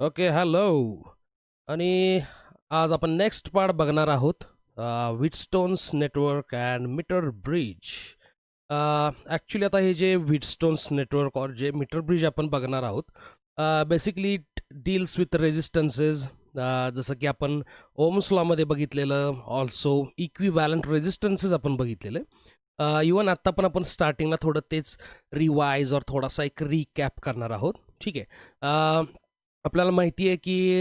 Okay, hello. आणि आज आपण नेक्स्ट पार्ट बघणार आहोत. Wheatstone's network and meter bridge. Actually आता हे जे विटस्टोन्स नेटवर्क और जे मीटर ब्रिज आपण बघणार आहोत, बेसिकली डील्स विथ रेजिस्टन्सेस. जसं की आपण ओम्स लॉमध्ये बघितलेलं, ऑल्सो इक्विवॅलंट रेजिस्टन्सेस आपण बघितलेले. इवन आत्ता पण आपण स्टार्टिंगला थोडं तेच रिवाईज और थोडासा एक रिकॅप करणार आहोत. ठीक आहे. आपल्याला माहिती आहे की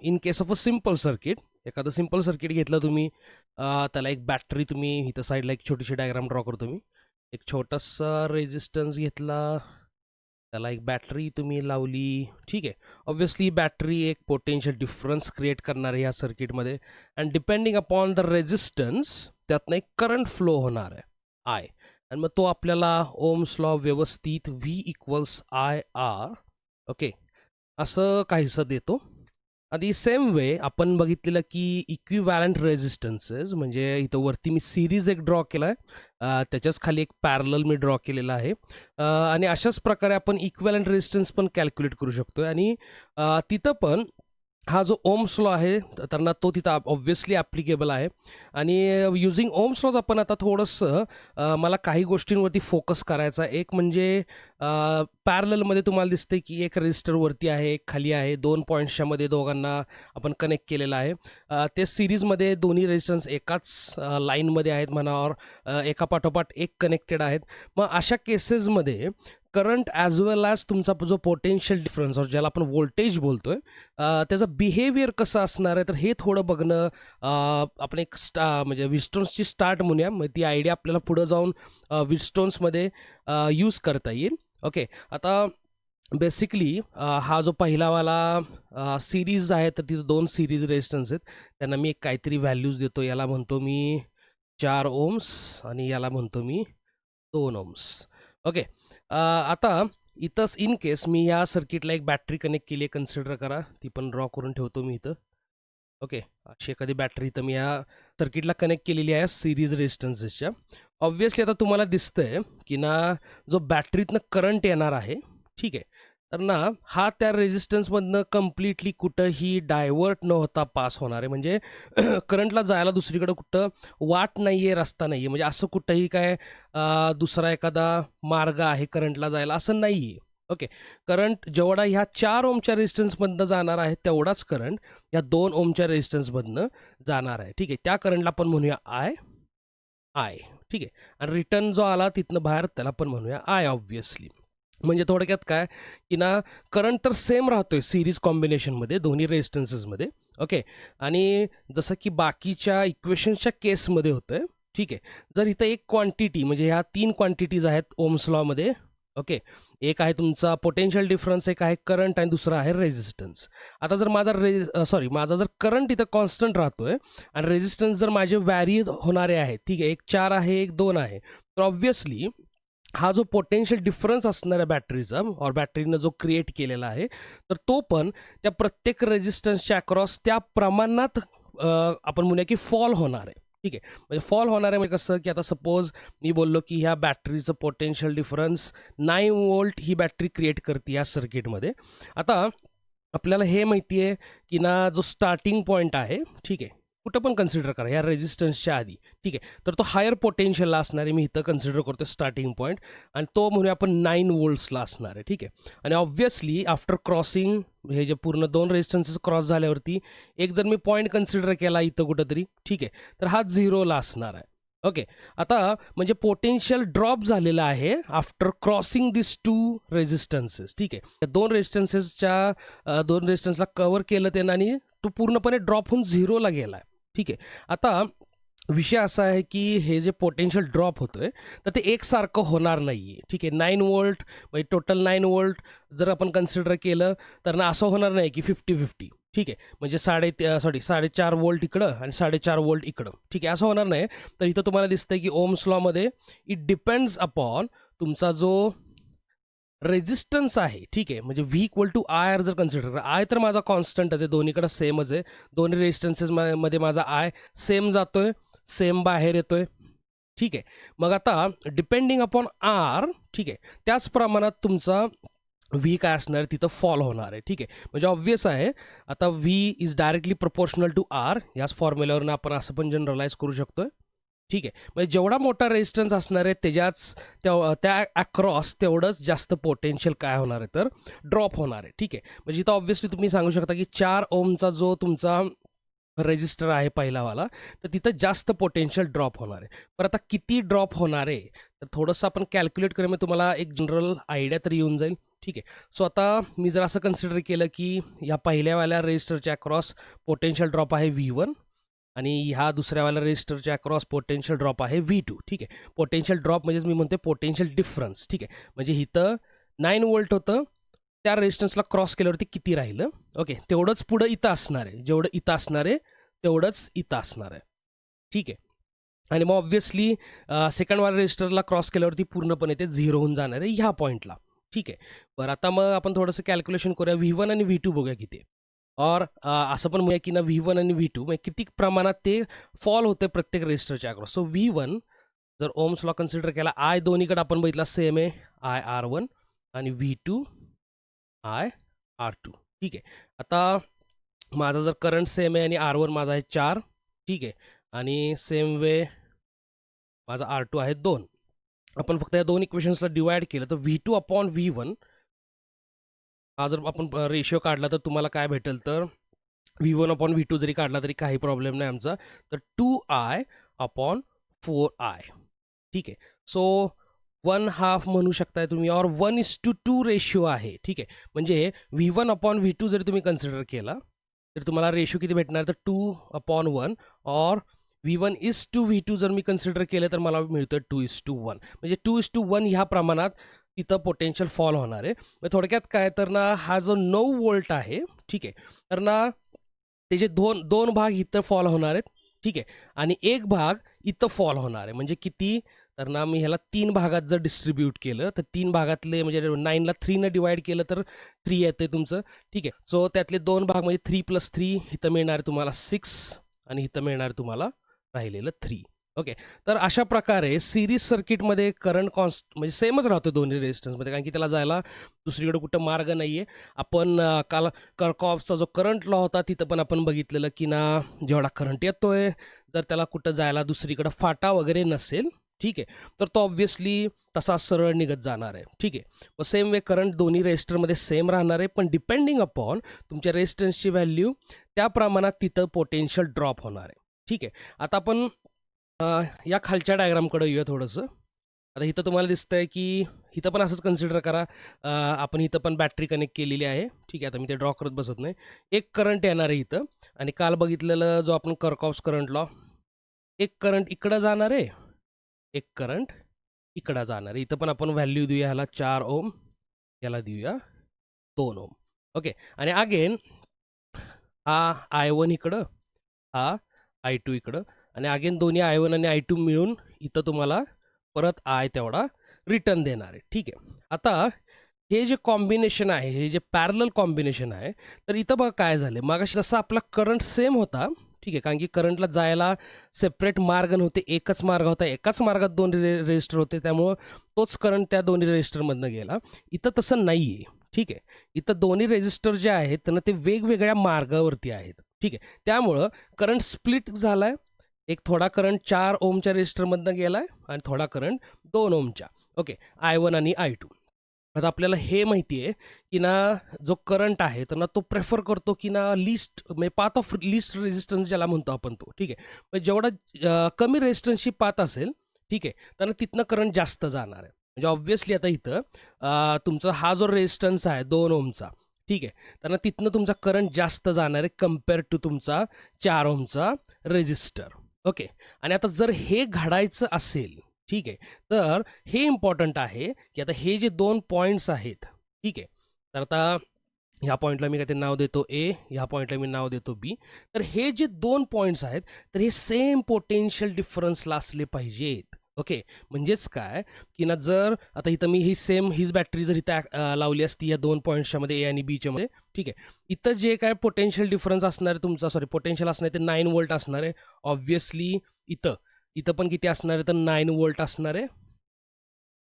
in case of a simple circuit, एखादं सिम्पल सर्किट घेतलं तुम्ही, त्याला एक बॅटरी, तुम्ही इथं साईडला एक छोटीशी डायग्राम ड्रॉ करतो मी. एक छोटासा रेजिस्टन्स घेतला, त्याला एक बॅटरी तुम्ही लावली. ठीक आहे. ऑब्व्हियसली बॅटरी एक पोटेन्शियल डिफरन्स क्रिएट करणार आहे या सर्किटमध्ये, and depending upon the resistance त्यातनं एक करंट फ्लो होणार आहे, आय. आणि मग तो आपल्याला ओम्स लॉ व्यवस्थित V equals I R, okay, असं काहीसं देतो. आणि सेम वे आपण बघितलेलं की इक्विवॅलंट रेजिस्टन्सेस, म्हणजे इथं वरती मी सिरीज एक ड्रॉ केला आहे, त्याच्याच खाली एक पॅरलल मी ड्रॉ केलेला आहे. आणि अशाच प्रकारे आपण इक्विवॅलंट रेजिस्टन्स पण कॅल्क्युलेट करू शकतो. आणि तिथं पण हा जो ओम्स लॉ आहे त्यांना तो तिथं ऑब्व्हियसली ॲप्लिकेबल आहे. आणि युझिंग ओम्स लॉज आपण आता थोडंसं मला काही गोष्टींवरती फोकस करायचा. एक म्हणजे पॅरललमध्ये तुम्हाला दिसते की एक रेजिस्टरवरती आहे, एक खाली आहे, 2 पॉईंट्सच्या मध्ये दोघांना आपण कनेक्ट केलेलं आहे. ते सिरीजमध्ये दोन्ही रेजिस्टन्स एकाच लाईनमध्ये आहेत म्हणावर, एका पाठोपाठ एक कनेक्टेड आहेत. मग अशा केसेसमध्ये करंट ॲज वेल ॲज तुमचा जो पोटेन्शियल डिफरन्स, ज्याला आपण व्होल्टेज बोलतोय, त्याचं बिहेवियर कसं असणार आहे, तर हे थोडं बघणं आपण एक म्हणजे विस्टोन्सची स्टार्ट म्हणूया. मग ती आयडिया आपल्याला पुढं जाऊन विस्टोन्समध्ये यूज करता येईल. ओके. आता बेसिकली हा जो पहिलावाला सिरीज आहे, तर तिथं 2 सिरीज रेजिस्टन्स आहेत. त्यांना मी एक काहीतरी व्हॅल्यूज देतो. याला म्हणतो मी 4 ओम्स आणि याला म्हणतो मी 2 ओम्स. ओके. आता इथंच इन केस मी या सर्किटला एक बॅटरी कनेक्ट केली आहे, कन्सिडर करा. ती पण ड्रॉ करून ठेवतो मी इथं. ओके. अशी एखादी बॅटरी इथं मी या सर्किटला कनेक्ट केलेली आहे सिरीज रेजिस्टन्सेसच्या. ऑब्व्हियसली आता तुम्हाला दिसतंय की ना, जो बॅटरीतनं करंट येणार आहे, ठीक आहे, तर ना हा त्या रेजिस्टन्समधनं कम्प्लिटली कुठंही डायवर्ट न होता पास होणार आहे. म्हणजे करंटला जायला दुसरीकडं कुठं वाट नाही आहे, रस्ता नाही आहे. म्हणजे असं कुठंही काय दुसरा एखादा मार्ग आहे करंटला जायला, असं नाही आहे. ओके. करंट जेवढा ह्या 4 ओमच्या रेजिस्टन्समधनं जाणार आहे, तेवढाच करंट या 2 ओमच्या रेजिस्टन्समधनं जाणार आहे. ठीक आहे. त्या करंटला आपण म्हणूया आय. ठीक आहे. आणि रिटर्न जो आला तिथनं बाहेर, त्याला पण म्हणूया आय ऑब्व्हियसली. म्हणजे थोडक्यात काय की ना, करंट तर सेम राहतोय सिरीज कॉम्बिनेशनमध्ये दोन्ही रेजिस्टन्सेसमध्ये. ओके. आणि जसं की बाकीच्या इक्वेशन्सच्या केसमध्ये होतं, ठीक आहे, जर इथं एक क्वांटिटी, म्हणजे ह्या 3 क्वांटिटीज आहेत ओम्स लॉमध्ये. ओके. एक आहे तुमचा पोटेन्शियल डिफरन्स, एक आहे करंट, आणि दुसरा आहे रेजिस्टन्स. आता जर माझा जर करंट इथं कॉन्स्टंट राहतोय आणि रेजिस्टन्स जर माझे व्हॅरी होणारे आहेत, ठीक आहे, एक 4 आहे, एक 2 आहे, तर ऑब्व्हियसली हा जो पोटेन्शियल डिफरन्स असणार आहे बॅटरीचा, और बॅटरीनं जो क्रिएट केलेला आहे, तर तो पण त्या प्रत्येक रेजिस्टन्सच्या अक्रॉस त्या प्रमाणात आपण म्हणूया की फॉल होणार आहे. ठीक आहे. म्हणजे फॉल होणार आहे म्हणजे कसं की आता सपोज मी बोललो की ह्या बॅटरीचं पोटेन्शियल डिफरन्स 9 वोल्ट ही बॅटरी क्रिएट करते या सर्किटमध्ये. आता आपल्याला हे माहिती आहे की ना, जो स्टार्टिंग पॉईंट आहे, ठीक आहे, कुठं पण कन्सिडर करा या रेजिस्टन्सच्या आधी, ठीक आहे, तर तो हायर पोटेन्शियलला असणार आहे. मी इथं कन्सिडर करतो स्टार्टिंग पॉईंट, आणि तो म्हणूया आपण 9 वोल्ट्सला असणार आहे. ठीक आहे. आणि ऑब्व्हियसली आफ्टर क्रॉसिंग, हे जे पूर्ण 2 रेजिस्टन्सेस क्रॉस झाल्यावरती एक जर मी पॉईंट कन्सिडर केला इथं कुठंतरी, ठीक आहे, तर हा 0ला असणार आहे. ओके. आता म्हणजे पोटेन्शियल ड्रॉप झालेला आहे आफ्टर क्रॉसिंग दिस 2 रेजिस्टन्सेस. ठीक आहे. त्या 2 रेजिस्टन्सला कव्हर केलं त्यानं, आणि तो पूर्णपणे ड्रॉप होऊन 0ला गेला आहे. ठीक आहे. आता विषय असा आहे की हे जे पोटेन्शियल ड्रॉप होतोय, तर ते एकसारखं होणार नाही आहे. ठीक आहे. 9 वोल्ट म्हणजे टोटल 9 वोल्ट जर आपण कन्सिडर केलं, तर ना असं होणार नाही की 50-50. ठीक आहे. म्हणजे 4.5 वोल्ट इकडं आणि 4.5 वोल्ट इकडं. ठीक आहे, असं होणार नाही. तर इथं तुम्हाला दिसतंय की ओम्स लॉमध्ये इट डिपेंड्स अपॉन तुमचा जो रेजिस्टन्स आहे. ठीक आहे. म्हणजे V equal to I R जर कन्सिडर करा, आय तर माझा कॉन्स्टंटच आहे, दोन्हीकडे सेमच आहे. दोन्ही रेजिस्टन्सेसमध्ये माझा आय सेम जातोय, सेम बाहेर येतोय. ठीक आहे. मग आता डिपेंडिंग अपॉन आर, ठीक आहे, त्याच प्रमाणात तुमचा व्ही काय असणार आहे तिथं फॉल होणार आहे. ठीक आहे, म्हणजे ऑब्वियस आहे. आता V is directly proportional to R, याच फॉर्म्युल्यावरून आपण असं पण जनरलाइज करू शकतोय. ठीक आहे, म्हणजे जेवढा मोठा रेजिस्टन्स असणार आहे त्याच्याच त्या अक्रॉस तेवढंच जास्त पोटेन्शियल काय होणार आहे तर ड्रॉप होणार आहे. ठीक आहे, म्हणजे इथं ऑब्व्हियसली तुम्ही सांगू शकता की 4 ओमचा जो तुमचा रेजिस्टर आहे पहिलावाला, तर तिथं जास्त पोटेन्शियल ड्रॉप होणार आहे. पण आता किती ड्रॉप होणार आहे तर थोडंसं आपण कॅल्क्युलेट करूया, तुम्हाला एक जनरल आयडिया तरी येऊन जाईल. ठीक आहे, सो आता मी जर असं कन्सिडर केलं की या पहिल्यावाल्या रेजिस्टरच्या अक्रॉस पोटेन्शियल ड्रॉप आहे V1 आणि ह्या दुसऱ्यावाल्या रेजिस्टरच्या अक्रॉस पोटेन्शियल ड्रॉप आहे V2. ठीक आहे, पोटेन्शियल ड्रॉप म्हणजेच मी म्हणते पोटेन्शियल डिफरन्स. ठीक आहे, म्हणजे इथं 9 व्होल्ट होतं, त्या रेजिस्टन्सला क्रॉस केल्यावरती किती राहिलं. ओके, तेवढंच पुढं इथं असणार आहे, जेवढं इथं असणार आहे तेवढंच इथं असणार आहे. ठीक आहे, आणि मग ऑब्व्हियसली सेकंडवाल्या रेजिस्टरला क्रॉस केल्यावरती पूर्णपणे ते 0 होऊन जाणार आहे ह्या पॉईंटला. ठीक आहे, बरं आता मग आपण थोडंसं कॅल्क्युलेशन करूया. V1 आणि V2 बघूया किती, और असं पण म्हणूया की ना V1 आणि V2 म्हणजे किती प्रमाणात ते फॉल होते प्रत्येक रेजिस्टरच्या अक्रॉस. सो V1 जर ओम्स लॉ कन्सिडर केला, आय दोन्हीकडे आपण बघितला सेम आहे, IR1 आणि V2 IR2. ठीक आहे, आता माझा जर करंट सेम आहे आणि R1 माझा आहे 4. ठीक आहे, आणि सेम वे माझा R2 आहे 2. आपण फक्त या दोन इक्वेशन्सला डिवाइड केलं तर V2 अपॉन V1 हा जर आपण रेशिओ काढला तर तुम्हाला काय भेटेल तर V1 अपॉन V2 जरी काढला तरी काही प्रॉब्लेम नाही आमचा, तर 2I अपॉन 4I. ठीक आहे, सो 1/2 म्हणू शकताय तुम्ही, और 1:2 रेशिओ आहे. ठीक आहे, म्हणजे V1 अपॉन V2 जरी तुम्ही कन्सिडर केला तर तुम्हाला रेशिओ किती भेटणार तर 2/1, और V1:V2 जर मी कन्सिडर केलं तर मला मिळतं 2:1. म्हणजे 2:1 ह्या प्रमाणात तिथं पोटेन्शियल फॉल होणार आहे. म्हणजे थोडक्यात काय तर ना, हा जो 9 व्होल्ट आहे, ठीक आहे, तर ना त्याचे दोन भाग इथं फॉल होणार आहेत. ठीक आहे, आणि एक भाग इथं फॉल होणार आहे. म्हणजे किती तर ना, मी ह्याला 3 भागात जर डिस्ट्रीब्यूट केलं तर 3 भागातले म्हणजे 9ला 3ने डिवाइड केलं तर 3 येते तुमचं. ठीक आहे, सो त्यातले 2 भाग म्हणजे 3 + 3 इथं मिळणार तुम्हाला 6 आणि इथं मिळणार तुम्हाला राहिलेलं 3. ओके, तर अशा प्रकारे सिरीज सर्किटमध्ये करंट म्हणजे सेमच राहतो दोन्ही रेजिस्टन्समध्ये, कारण की त्याला जायला दुसरीकडे कुठं मार्ग नाही आहे. आपण काल कर्कॉफचा जो करंट लॉ होता तिथं पण आपण बघितलेलं की ना, जेवढा करंट येतोय जर त्याला कुठं जायला दुसरीकडं फाटा वगैरे नसेल, ठीक आहे, तर तो ऑब्व्हियसली तसा सरळ निघत जाणार आहे. ठीक आहे, मग सेम वे करंट दोन्ही रेजिस्टरमध्ये सेम राहणार आहे, पण डिपेंडिंग अपॉन तुमच्या रेजिस्टन्सची व्हॅल्यू त्या प्रमाणात तिथं पोटेन्शियल ड्रॉप होणार आहे. ठीक आहे, आता आपण या खालच्या डायग्रामकडे येऊया थोडंसं. आता इथं तुम्हाला दिसतंय की इथं पण असंच कन्सिडर करा, आपण इथं पण बॅटरी कनेक्ट केलेली आहे. ठीक आहे, आता मी ते ड्रॉ करत बसत नाही. एक करंट येणार आहे इथं, आणि काल बघितलेलं जो आपण कर्कॉफ्स करंट लॉ, एक करंट इकडं जाणार आहे, एक करंट इकडं जाणार आहे. इथं पण आपण व्हॅल्यू देऊया ह्याला 4 ओम, याला देऊया 2 ओम. ओके, आणि अगेन हा I1 इकडं, हा I2 इकडं, आणि अगेन दोन्ही I1 आणि I2 मिळून इथं तुम्हाला परत I तेवढा रिटर्न देणार आहे. ठीक आहे, आता हे जे कॉम्बिनेशन आहे, हे जे पॅरलल कॉम्बिनेशन आहे, तर इथं बघा काय झालं. मगाशी जसा आपला करंट सेम होता, ठीक आहे, कारण की करंटला जायला सेपरेट मार्ग नव्हते, एकच मार्ग होता, एकाच मार्गात 2 रेजिस्टर होते, त्यामुळं तोच करंट त्या दोन्ही रेजिस्टरमधनं गेला. इथं तसं नाही आहे. ठीक आहे, इथं दोन्ही रेजिस्टर जे आहेत त्यांना ते वेगवेगळ्या मार्गावरती आहेत. ठीक आहे, त्यामुळं करंट स्प्लिट झाला आहे. एक थोडा करंट 4 ओमच्या रेजिस्टरमधनं गेला आहे आणि थोडा करंट 2 ओमच्या. ओके, I1 आणि I2. आता आपल्याला हे माहिती आहे की ना, जो करंट आहे तर ना तो प्रेफर करतो की ना लिस्ट म्हणजे पाथ ऑफ लिस्ट रेजिस्टन्स ज्याला म्हणतो आपण तो. ठीक आहे, म्हणजे जेवढा कमी रेजिस्टन्सची पाथ असेल, ठीक आहे, तर तिथनं करंट जास्त जाणार आहे. म्हणजे ऑब्व्हियसली आता इथं तुमचा हा जो रेजिस्टन्स आहे 2 ओमचा, ठीक आहे, तर तिथनं तुमचा करंट जास्त जाणार आहे कम्पेअर टू तुमचा 4 ओमचा रेजिस्टर. ओके, आणि आता जर हे घडायचं असेल, ठीक आहे, तर हे इम्पॉर्टंट आहे की आता हे जे 2 पॉईंट्स आहेत, ठीक आहे, तर आता ह्या पॉईंटला मी काय ते नाव देतो A, ह्या पॉईंटला मी नाव देतो B. तर हे जे 2 पॉईंट्स आहेत तर हे सेम पोटेन्शियल डिफरन्सला असले पाहिजेत. ओके, म्हणजेच काय की ना, जर आता इथं मी हीच बॅटरी जर इथं लावली असती या 2 पॉईंट्सच्या मध्ये A आणि Bच्या मध्ये, ठीक आहे, इथं जे काय पोटेन्शियल डिफरन्स असणार आहे तुमचा, पोटेन्शियल असणार आहे ते 9 व्होल्ट असणार आहे. ऑब्व्हियसली इथं पण किती असणार आहे तर 9 व्होल्ट असणार आहे.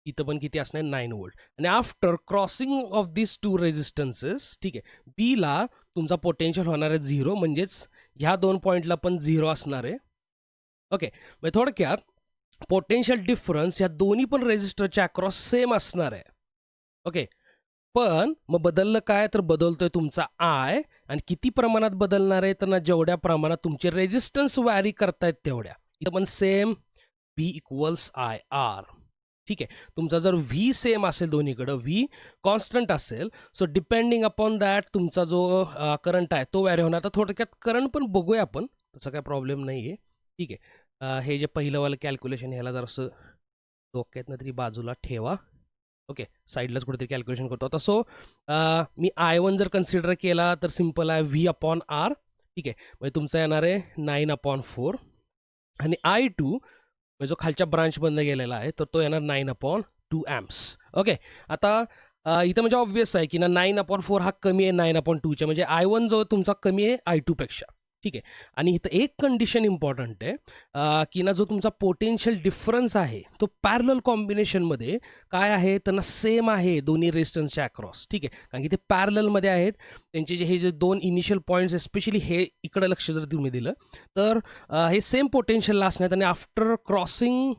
इथं पण किती असणार 9 व्होल्ट. आणि after crossing of this two resistances, ठीक आहे, बीला तुमचा पोटेन्शियल होणार आहे 0, म्हणजेच ह्या 2 पॉईंटला पण 0 असणार आहे. ओके, म्हणजे थोडक्यात पोटेन्शियल डिफरन्स या दोन्ही पण रेजिस्टरच्या अक्रॉस सेम असणार आहे. ओके, पण मग बदललं काय, तर बदलतोय तुमचा आय. आणि किती प्रमाणात बदलणार आहे, तर ना जेवढ्या प्रमाणात तुमचे रेजिस्टन्स वॅरी करतायत तेवढ्या. इथं पण same V equals I R. ठीक आहे, तुमचा जर व्ही सेम असेल दोन्हीकडं, व्ही कॉन्स्टंट असेल, सो डिपेंडिंग अपॉन दॅट तुमचा जो करंट आहे तो वॅरी होणार. तर थोडक्यात करंट पण बघूया आपण, तसं काय प्रॉब्लेम नाही आहे. ठीक आहे, हे जे पहिलंवालं कॅल्क्युलेशन ह्याला जरासं डोक्यातनं तरी बाजूला ठेवा. ओके, साईडलाच कुठेतरी कॅल्क्युलेशन करतो आता. सो मी I1 जर कन्सिडर केला तर सिम्पल आहे V अपॉन आर. ठीक आहे, म्हणजे तुमचा येणार आहे 9/4. आणि I2 म्हणजे जो खालच्या ब्रांचमधनं गेलेला आहे तर तो येणार 9/2 amps. ओके, आता इथं म्हणजे ऑब्व्हियस आहे की ना 9/4 हा कमी आहे 9/2च्या, म्हणजे I1 जो तुमचा कमी आहे I2 पेक्षा. ठीक आहे, आणि इथं एक कंडिशन इम्पॉर्टंट आहे की ना जो तुमचा पोटेन्शियल डिफरन्स आहे तो पॅरलल कॉम्बिनेशनमध्ये काय आहे तर ना सेम आहे दोन्ही रेजिस्टन्सच्या अक्रॉस. ठीक आहे, कारण की ते पॅरललमध्ये आहेत. त्यांचे हे जे 2 इनिशियल पॉईंट्स एस्पेशली हे इकडं लक्ष जर तुम्ही दिलं तर हे सेम पोटेन्शियलला असणार आणि आफ्टर क्रॉसिंग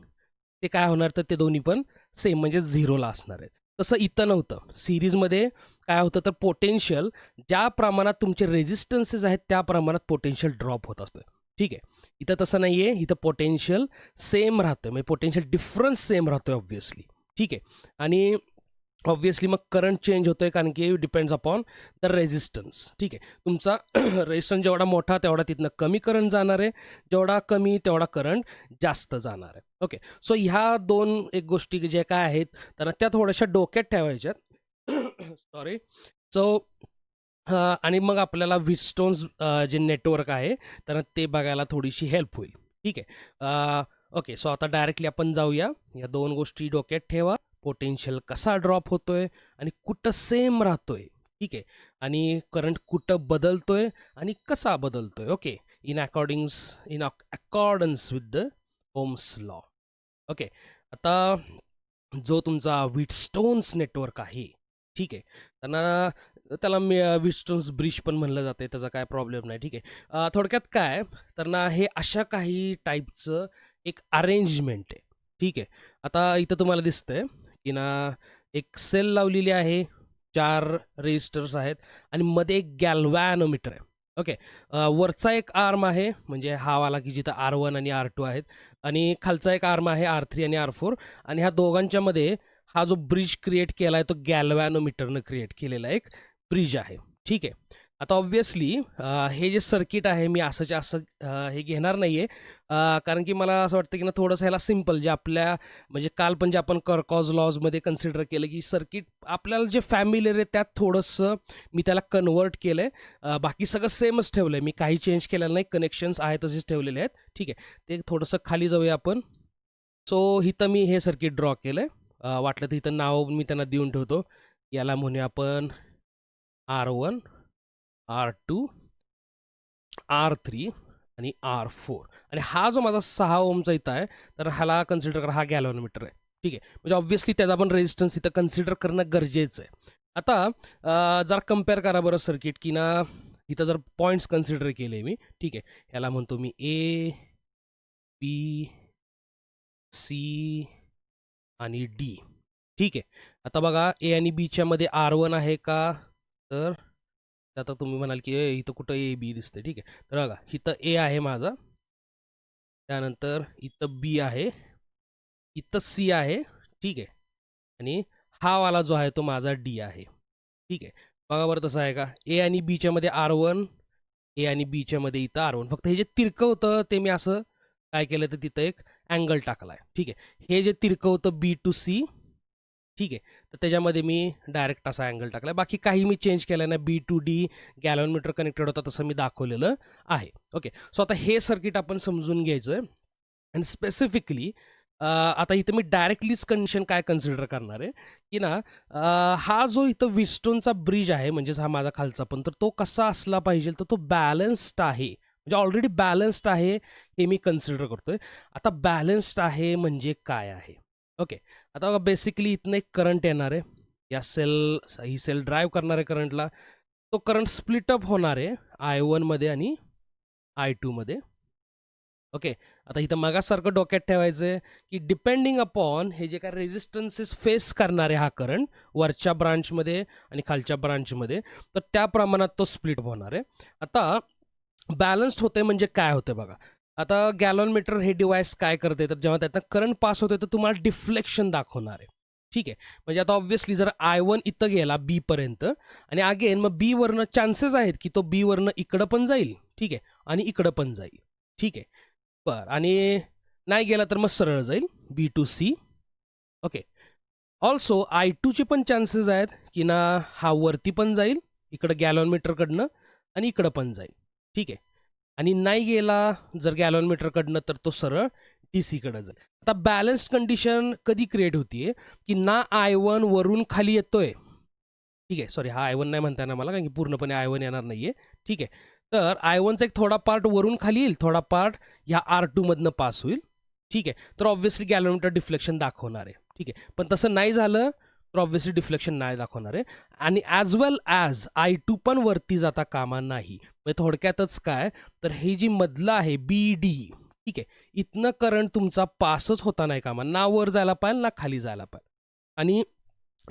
ते काय होणार तर ते दोन्ही पण सेम म्हणजे 0ला असणार आहेत. तसं इथं नव्हतं. सिरीजमध्ये काय होतं तर पोटेन्शियल ज्या प्रमाणात तुमचे रेजिस्टन्सेस आहेत त्या प्रमाणात पोटेन्शियल ड्रॉप होत असतं. ठीक आहे, इथं तसं नाही आहे. इथं पोटेन्शियल सेम राहतं, म्हणजे पोटेन्शियल डिफरन्स सेम राहतोय ऑब्व्हियसली. ठीक आहे, आणि ऑब्व्हियसली मग करंट चेंज होतोय कारण की डिपेंड्स अपॉन द रेजिस्टन्स. ठीक आहे, तुमचा रेजिस्टन्स जेवढा मोठा तेवढा तिथनं कमी करंट जाणार आहे, जेवढा कमी तेवढा करंट जास्त जाणार आहे. ओके, सो ह्या 2 एक गोष्टी ज्या काय आहेत तर त्या थोड्याशा डोक्यात ठेवायच्यात. सॉरी. सो आणि मग आपल्याला व्हीटस्टोन्स जे नेटवर्क आहे तर ते बघायला थोडीशी हेल्प होईल. ठीक आहे, ओके, सो आता डायरेक्टली आपण जाऊया. या 2 गोष्टी डोक्यात ठेवा. पोटेन्शियल कसा ड्रॉप होतोय आणि कुठं सेम राहतोय. ठीक आहे, आणि करंट कुठं बदलतोय आणि कसा बदलतोय. Okay, in accordance with the Ohm's law. Okay, आता जो तुमचा व्हीटस्टोन्स नेटवर्क आहे, ठीक आहे, त्याला व्हीटस्टोन्स ब्रिज पण म्हणलं जाते, त्याचा काय प्रॉब्लेम नाही. ठीक आहे, थोडक्यात काय तर ना हे अशा काही टाईपचं एक अरेंजमेंट आहे. ठीक आहे, आता इथं तुम्हाला दिसतंय की ना एक सेल लावलेली आहे, 4 रेजिस्टर्स आहेत आणि मध्ये एक गॅल्व्हॅनोमीटर आहे. ओके, वरचा एक आर्म आहे म्हणजे हा वाला की जिथं R1 आणि R2 आहेत, आणि खालचा एक आर्म आहे R3 आणि R4, आणि ह्या दोघांच्या मध्ये हा जो ब्रिज क्रिएट केला आहे तो गॅल्व्हॅनोमीटरनं क्रिएट केलेला एक ब्रिज आहे. ठीक आहे, आता ऑब्व्हियसली हे जे सर्किट आहे मी असंच्या असं हे घेणार नाही आहे, कारण की मला असं वाटतं की ना थोडंसं ह्याला सिम्पल जे आपल्या म्हणजे काल पण जे आपण कर्कॉज लॉजमध्ये कन्सिडर केलं की सर्किट आपल्याला जे फॅमिलियर आहे त्यात थोडंसं मी त्याला कन्वर्ट केलं आहे. बाकी सगळं सेमच ठेवलं आहे, मी काही चेंज केलेलं नाही, कनेक्शन्स आहेत तसेच ठेवलेले आहेत. ठीक आहे, ते थोडंसं खाली जाऊया आपण. सो इथं मी हे सर्किट ड्रॉ केलं आहे. वाटलं तर इथं नाव मी त्यांना देऊन ठेवतो. याला म्हणूया आपण R1, R2, R3 आणि R4. आणि हा जो माझा 6 ओमचा इथं आहे तर ह्याला कन्सिडर करा, हा गॅल्व्हॅनोमीटर आहे. ठीक आहे, म्हणजे ऑब्व्हियसली त्याचा पण रेजिस्टन्स इथं कन्सिडर करणं गरजेचं आहे. आता जरा कम्पेअर करा बरं सर्किट की ना इथं जर पॉईंट्स कन्सिडर केले मी. ठीक आहे, ह्याला म्हणतो मी A, B, C आणि D. ठीक आहे, आता बघा A आणि Bच्या मध्ये R1 आहे का, तर आता तुम्ही म्हणाल की इथं कुठं A B दिसतं. ठीक आहे, तर बघा इथं A आहे माझा, त्यानंतर इथं B आहे, इथं C आहे. ठीक आहे, आणि हा वाला जो आहे तो माझा D आहे. ठीक आहे, बघा बरं तसं आहे का, A आणि Bच्या मध्ये R1, A आणि Bच्या मध्ये इथं R1. फक्त हे जे तिरकं होतं ते मी असं काय केलं तर तिथं एक अँगल टाकला आहे. ठीक आहे, हे जे तिरकं होतं B to C, ठीक आहे, तर त्याच्यामध्ये मी डायरेक्ट असा अँगल टाकला आहे. बाकी काही मी चेंज केलं नाही. B to D गॅल्व्हॅनोमीटर कनेक्टेड होता तसं मी दाखवलेलं आहे. ओके, सो आता हे सर्किट आपण समजून घ्यायचं आहे. आणि स्पेसिफिकली आता इथं मी डायरेक्टलीच कंडिशन काय कन्सिडर करणार आहे की ना हा जो इथं व्हीटस्टोनचा ब्रिज आहे म्हणजेच हा माझा खालचा पण, तर तो कसा असला पाहिजे तर तो बॅलन्स्ड आहे, म्हणजे ऑलरेडी बॅलन्स्ड आहे हे मी कन्सिडर करतोय. आता बॅलन्स्ड आहे म्हणजे काय आहे. ओके, आता बघा बेसिकली इथनं एक करंट येणार आहे, या ही सेल ड्राईव्ह करणार आहे करंटला. तो करंट स्प्लिट अप होणार आहे I1 मध्ये आणि I2 मध्ये. ओके, आता इथं मगासारखं डोक्यात ठेवायचं आहे की डिपेंडिंग अपॉन हे जे काय रेजिस्टन्सेस फेस करणारे हा करंट वरच्या ब्रांचमध्ये आणि खालच्या ब्रांचमध्ये, तर त्या प्रमाणात तो स्प्लिट होणार आहे. आता बॅलन्स्ड होते म्हणजे काय होते बघा. आता गॅलॉनमीटर हे डिव्हाइस काय करते, तर जेव्हा त्यातनं करंट पास होते तर तुम्हाला डिफ्लेक्शन दाखवणार आहे. ठीक आहे, म्हणजे आता ऑब्व्हियसली जर I1 इथं गेला बी पर्यंत आणि अगेन मग बी वरनं चान्सेस आहेत की तो बी वरनं इकडं पण जाईल, ठीक आहे, आणि इकडं पण जाईल. ठीक आहे, बरं, आणि नाही गेला तर मग सरळ जाईल B to C. Okay, also I2चे पण चान्सेस आहेत की ना हा वरती पण जाईल इकडं गॅलॉनमीटरकडनं आणि इकडं पण जाईल. ठीक आहे, आणि नाही गेला जर गॅलॉनमीटरकडनं तर तो सरळ DC कडे जाईल. आता बॅलन्स्ड कंडिशन कधी क्रिएट होतीये की ना I1 वरून खाली येतोय. ठीक आहे, सॉरी, हा I1 नाही म्हणता येणार मला, कारण की पूर्णपणे I1 येणार नाहीये. ठीक आहे, तर I1चा एक थोडा पार्ट वरून खाली येईल, थोडा पार्ट ह्या R2 मधनं पास होईल. ठीक आहे, तर ऑब्व्हियसली गॅलॉनमीटर डिफ्लेक्शन दाखवणार आहे. ठीक आहे, पण तसं नाही झालं तर ऑब्व्हियसली डिफ्लेक्शन नाही दाखवणार आहे. आणि ॲज वेल ॲज I2 पण वरती जाता कामा नाही. म्हणजे थोडक्यातच काय, तर हे जी मधलं आहे BD, ठीक आहे, इथनं करंट तुमचा पासच होता नाही कामा, ना वर जायला पाहिजे ना खाली जायला पाहिजे. आणि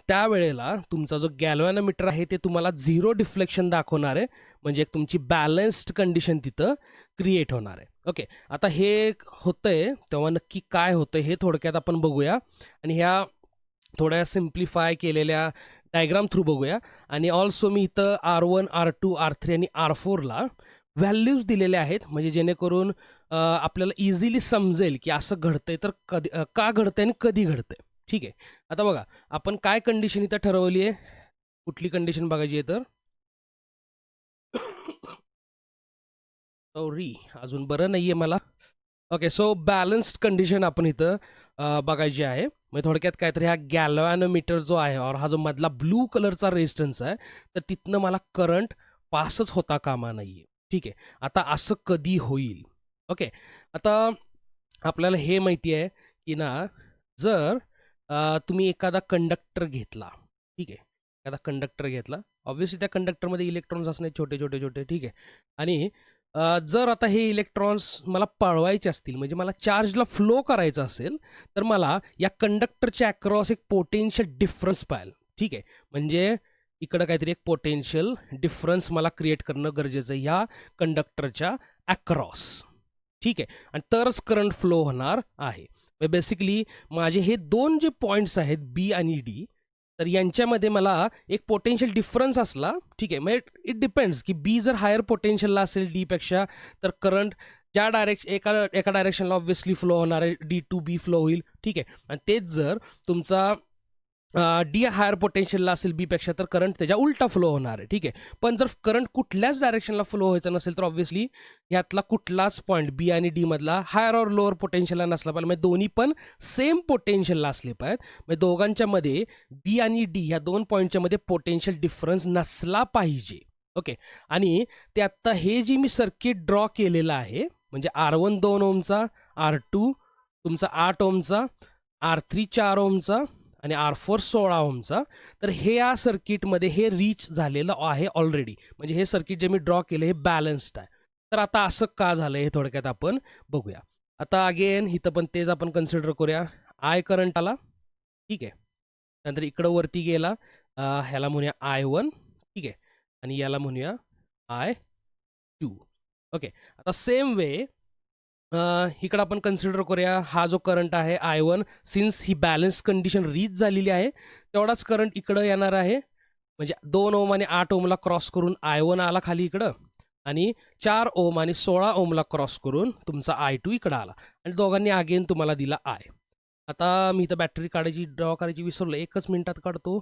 त्यावेळेला तुमचा जो गॅल्व्हॅनोमीटर आहे ते तुम्हाला झिरो डिफ्लेक्शन दाखवणार आहे, म्हणजे एक तुमची बॅलन्स्ड कंडिशन तिथं क्रिएट होणार आहे. ओके, आता हे होतंय तेव्हा नक्की काय होतं हे थोडक्यात आपण बघूया आणि ह्या थोड्या सिम्प्लिफाय केलेल्या डायग्राम थ्रू बघूया. आणि ऑल्सो मी इथं R1, R2, R3 आणि R4ला व्हॅल्यूज दिलेल्या आहेत, म्हणजे जेणेकरून आपल्याला इझिली समजेल की असं घडतंय तर कधी का घडतंय आणि कधी घडतंय. ठीक आहे, आता बघा आपण काय कंडिशन इथं ठरवली आहे, कुठली कंडिशन बघायची आहे तर सॉरी अजून बरं नाही आहे मला. ओके, सो बॅलन्स्ड कंडिशन आपण इथं बघायची आहे. म्हणजे थोडक्यात काहीतरी हा गॅल्व्हॅनोमीटर जो आहे और हा जो मधला ब्लू कलरचा रेजिस्टन्स आहे, तर तिथनं मला करंट पासच होता कामा नाही आहे. ठीक आहे, आता असं कधी होईल. ओके, आता आपल्याला हे माहिती आहे की ना जर तुम्ही एखादा कंडक्टर घेतला, ठीक आहे, एखादा कंडक्टर घेतला, ऑब्व्हियसली त्या कंडक्टरमध्ये इलेक्ट्रॉन्स असणे छोटे छोटे छोटे, ठीक आहे, आणि जर आता हे इलेक्ट्रॉन्स मला पळवायचे असतील, म्हणजे मला चार्जला फ्लो करायचं असेल, तर मला या कंडक्टरच्या अक्रॉस एक पोटेन्शियल डिफरन्स पाहिजे. ठीक आहे, म्हणजे इकडं काहीतरी एक पोटेन्शियल डिफरन्स मला क्रिएट करणं गरजेचं आहे ह्या कंडक्टरच्या अक्रॉस. ठीक आहे, आणि तरच करंट फ्लो होणार आहे. बेसिकली माझे हे दोन जे पॉईंट्स आहेत B आणि D, तर यांच्यामध्ये मला एक पोटेन्शियल डिफरन्स असला, ठीक आहे, म्हणजे इट डिपेंड्स की B जर हायर पोटेन्शियलला असेल D पेक्षा, तर करंट ज्या एका डायरेक्शनला ऑब्व्हियसली फ्लो होणार आहे D to B फ्लो होईल. ठीक आहे, आणि तेच जर तुमचा D हायर पोटेन्शियलला असेल B पेक्षा, तर करंट त्याच्या उलटा फ्लो होणार आहे. ठीक आहे, पण जर करंट कुठल्याच डायरेक्शनला फ्लो व्हायचं नसेल तर ऑब्व्हियसली ह्यातला कुठलाच पॉईंट B आणि D मधला हायर और लोअर पोटेन्शियलला नसला पाहिजे, म्हणजे दोन्ही पण सेम पोटेन्शियलला असले पाहिजेत. म्हणजे दोघांच्या मध्ये B आणि D ह्या दोन पॉईंटच्या मध्ये पोटेन्शियल डिफरन्स नसला पाहिजे. ओके, आणि ते आत्ता हे जे मी सर्किट ड्रॉ केलेलं आहे, म्हणजे R1 2 ओमचा, R2 तुमचा 8 ओमचा, R3 4 ओमचा आणि R4 16 ओमचा, तर हे या सर्किटमध्ये हे रीच झालेलं आहे ऑलरेडी. म्हणजे हे सर्किट जे मी ड्रॉ केलं हे बॅलन्स्ड आहे. तर आता असं का झालं हे थोडक्यात आपण बघूया. आता अगेन इथं पण तेच आपण कन्सिडर करूया. I करंट आला, ठीक आहे, नंतर इकडं वरती गेला, ह्याला म्हणूया I1, ठीक आहे, आणि याला म्हणूया I2. ओके, आता सेम वे इकडं आपण कन्सिडर करूया हा जो करंट आहे I1, since he balance condition reach झालेली आहे, तेवढाच करंट इकडं येणार आहे. म्हणजे 2 ओम आणि 8 ओमला क्रॉस करून I1 आला खाली इकडं, आणि 4 ओम आणि 16 ओमला क्रॉस करून तुमचा I2 इकडं आला, आणि दोघांनी अगेन तुम्हाला दिला I. आता मी इथं बॅटरी काढायची ड्रॉ करायची विसरलो, एकच मिनिटात काढतो.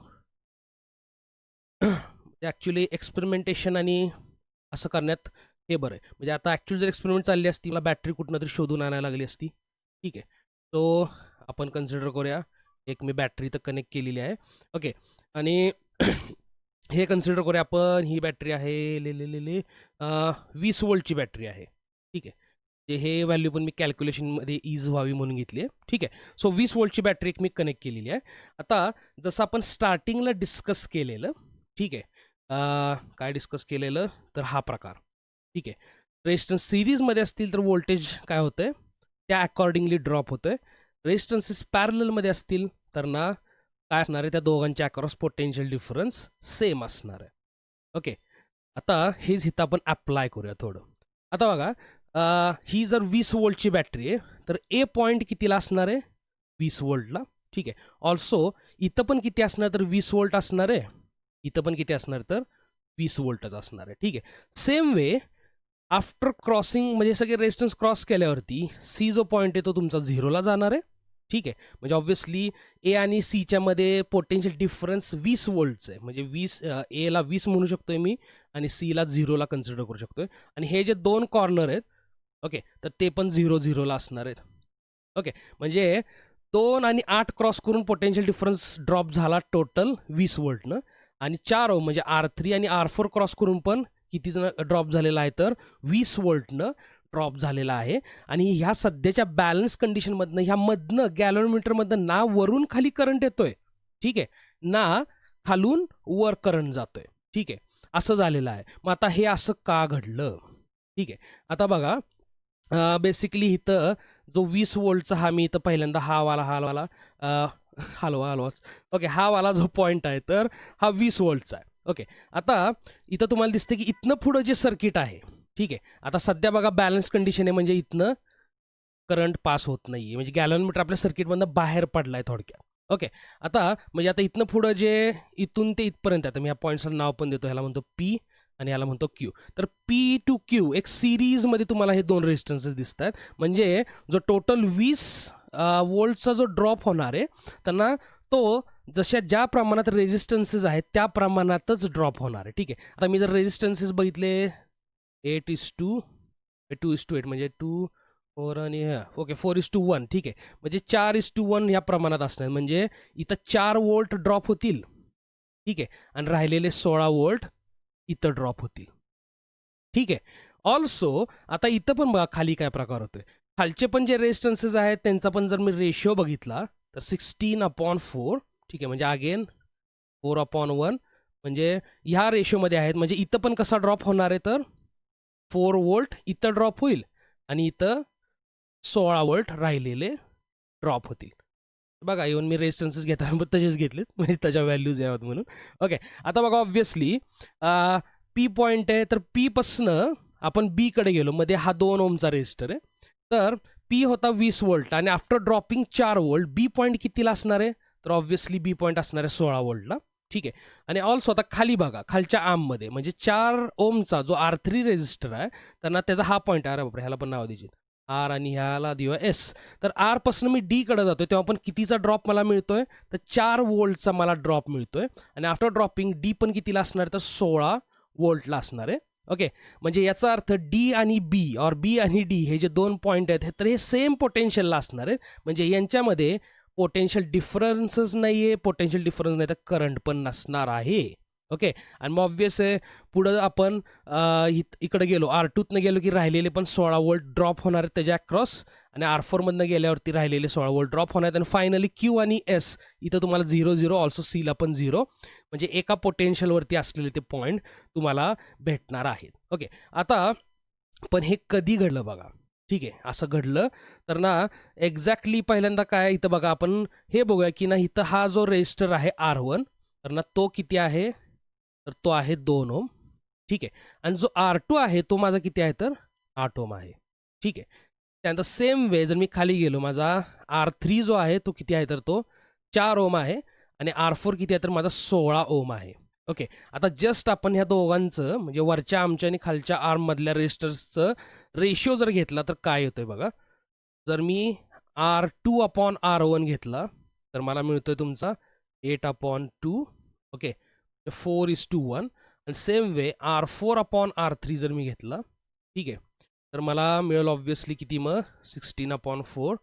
ॲक्च्युली एक्सपेरिमेंटेशन आणि असं करण्यात हे बरं आहे. म्हणजे आता ॲक्च्युअली जर एक्सपेरिमेंट चालली असती, मला बॅटरी कुठनं तरी शोधून आणायला लागली असती. ठीक आहे, सो आपण कन्सिडर करूया एक मी बॅटरी तर कनेक्ट केलेली आहे. ओके, आणि हे कन्सिडर करूया आपण, ही बॅटरी आहे 20 वोल्टची बॅटरी आहे. ठीक आहे, ते हे व्हॅल्यू पण मी कॅल्क्युलेशनमध्ये इज व्हावी म्हणून घेतली आहे. ठीक आहे. सो 20 व्होल्टची बॅटरी एक मी कनेक्ट केलेली आहे. आता जसं आपण स्टार्टिंगला डिस्कस केलेलं, ठीक आहे. काय डिस्कस केलेलं तर हा प्रकार, ठीक आहे. रेजिस्टन्स सिरीजमध्ये असतील तर व्होल्टेज काय होतंय त्या अकॉर्डिंगली ड्रॉप होतोय. रेजिस्टन्सेस पॅरललमध्ये असतील तर ना काय असणार आहे त्या दोघांच्या अक्रॉस पोटेन्शियल डिफरन्स सेम असणार आहे. ओके. आता हेच इथं आपण अप्लाय करूया थोडं. आता बघा, ही जर 20 व्होल्टची बॅटरी आहे तर ए पॉईंट कितीला असणार आहे 20 व्होल्टला. ठीक आहे. ऑल्सो इथं पण किती असणार तर 20 व्होल्ट असणार आहे. इथं पण किती असणार तर 20 व्होल्टच असणार आहे. ठीक आहे. सेम वे आफ्टर क्रॉसिंग म्हणजे सगळे रेजिस्टन्स क्रॉस केल्यावरती सी जो पॉईंट आहे तो तुमचा झिरोला जाणार आहे. ठीक आहे. म्हणजे ऑब्व्हियसली ए आणि सीच्या मध्ये पोटेन्शियल डिफरन्स 20 व्होल्टचं आहे. म्हणजे 20 एला 20 म्हणू शकतोय मी आणि सीला झिरोला कन्सिडर करू शकतोय. आणि हे जे दोन कॉर्नर आहेत, ओके, तर ते पण 0-0ला असणार आहेत. ओके. म्हणजे 2 आणि 8 क्रॉस करून पोटेन्शियल डिफरन्स ड्रॉप झाला टोटल 20 व्होल्टनं. आणि 4 ओम म्हणजे R3 आणि R4 क्रॉस करून पण किती ड्रॉप झालेला आहे तर 20 व्होल्टनं ड्रॉप झालेला आहे. आणि ह्या सध्याच्या बॅलन्स कंडिशनमधनं ह्यामधनं गॅलोमीटरमधनं ना वरून खाली करंट येतोय, ठीक आहे, ना खालून वर करंट जातोय. ठीक आहे. असं झालेलं आहे. मग आता हे असं का घडलं? ठीक आहे. आता बघा, बेसिकली इथं जो 20 व्होल्टचा हा मी इथं पहिल्यांदा हा वाला हलवाच. ओके. हा वाला जो पॉईंट आहे तर हा 20 व्होल्टचा आहे. ओके. आता इथं तुम्हाला दिसते की इथनं पुढं जे सर्किट आहे, ठीक आहे, आता सध्या बघा बॅलन्स कंडिशन आहे म्हणजे इथनं करंट पास होत नाही आहे. म्हणजे गॅलनमीटर आपल्या सर्किटमधनं बाहेर पडला आहे थोडक्यात. ओके. आता म्हणजे आता इथनं पुढं जे इथून ते इथपर्यंत आता मी ह्या पॉईंट्सला नाव पण देतो. ह्याला म्हणतो पी आणि ह्याला म्हणतो क्यू. तर पी टू क्यू एक सिरीजमध्ये तुम्हाला हे दोन रेजिस्टन्सेस दिसत आहेत. म्हणजे जो टोटल 20 व्होल्टचा जो ड्रॉप होणार आहे त्यांना तो ज्या प्रमाणात रेजिस्टन्सेस आहेत त्या प्रमाणातच ड्रॉप होणार आहे. ठीक आहे. आता मी जर रेजिस्टन्सेस बघितले 8:2:8 म्हणजे 2 4 आणि ओके 4:1. ठीक आहे. म्हणजे 4:1 ह्या प्रमाणात असणार. म्हणजे इथं 4 व्होल्ट ड्रॉप होतील. ठीक आहे. आणि राहिलेले 16 व्होल्ट इथं ड्रॉप होतील. ठीक आहे. ऑल्सो आता इथं पण बघा खाली काय प्रकार होतोय. खालचे पण जे रेजिस्टन्सेस आहेत त्यांचा पण जर मी रेशिओ बघितला तर 16/4. ठीक आहे. म्हणजे अगेन 4/1 म्हणजे ह्या रेशिओमध्ये आहेत. म्हणजे इथं पण कसा ड्रॉप होणार आहे तर 4 व्होल्ट इथं ड्रॉप होईल आणि इथं 16 व्होल्ट राहिलेले ड्रॉप होतील. बघा इव्हन मी रेजिस्टन्सेस घेताना पण तसेच घेतलेत म्हणजे त्याच्या व्हॅल्यूज यावत म्हणून. ओके. आता बघा ऑब्व्हियसली पी पॉईंट आहे तर पी पासनं आपण बी कडे गेलो. मध्ये हा 2 ओमचा रेजिस्टर आहे. तर पी होता 20 व्होल्ट आणि आफ्टर ड्रॉपिंग 4 व्होल्ट बी पॉईंट कितीला असणार आहे तर ऑब्व्हियसली बी पॉईंट असणार आहे 16 व्होल्टला. ठीक आहे. आणि ऑल्सो आता खाली बघा खालच्या आर्ममध्ये म्हणजे 4 ओमचा जो R3 रेजिस्टर आहे त्यांना त्याचा हा पॉईंट आहे. अरे बापरे, ह्याला पण नाव द्यायची आर आणि ह्याला देऊया एस. तर आर पासून मी डी कडे जातोय तेव्हा पण कितीचा ड्रॉप मला मिळतोय तर 4 व्होल्टचा मला ड्रॉप मिळतोय. आणि आफ्टर ड्रॉपिंग डी पण कितीला असणार तर 16 व्होल्टला असणार आहे. ओके. म्हणजे याचा अर्थ डी आणि बी और बी आणि डी हे जे दोन पॉईंट आहेत तर हे सेम पोटेन्शियलला असणार आहेत. म्हणजे यांच्यामध्ये पोटेन्शियल डिफरन्सच नाही आहे. पोटेन्शियल डिफरन्स नाही तर करंट पण नसणार आहे. ओके. आणि मग ऑब्व्हियस आहे पुढं आपण इकडे गेलो R2तनं गेलो की राहिलेले पण 16 व्होल्ट ड्रॉप होणार आहेत त्याच्या अक्रॉस. आणि R4मधनं गेल्यावरती राहिलेले 16 व्होल्ट ड्रॉप होणार आहेत. आणि फायनली क्यू आणि एस इथं तुम्हाला 0-0 ऑल्सो सीला पण 0 म्हणजे एका पोटेन्शियलवरती असलेले ते पॉईंट तुम्हाला भेटणार आहेत. ओके. आता पण हे कधी घडलं बघा. ठीक आहे. असं घडलं तर ना एक्झॅक्टली पहिल्यांदा काय इथं बघा आपण हे बघूया की ना इथं हा जो रेजिस्टर आहे R1 तर ना तो किती आहे तर तो आहे 2 ओम. ठीक आहे. आणि जो R2 आहे तो माझा किती आहे तर 8 ओम आहे. ठीक आहे. त्यानंतर सेम वे जर मी खाली गेलो माझा R3 जो आहे तो किती आहे तर तो 4 ओम आहे. आणि R4 किती आहे तर माझा 16 ओम आहे. ओके. आता जस्ट आपण ह्या दोघांचं म्हणजे वरच्या आर्मच्या आणि खालच्या आर्ममधल्या रेजिस्टर्सचं रेशिओ जर घेतला तर काय होतंय बघा. जर मी R2/R1 घेतला तर मला मिळतोय तुमचा 8/2. ओके. 4:1. आणि सेम वे R4/R3 जर मी घेतला, ठीक आहे, तर मला मिळेल ऑब्व्हियसली किती मग 16/4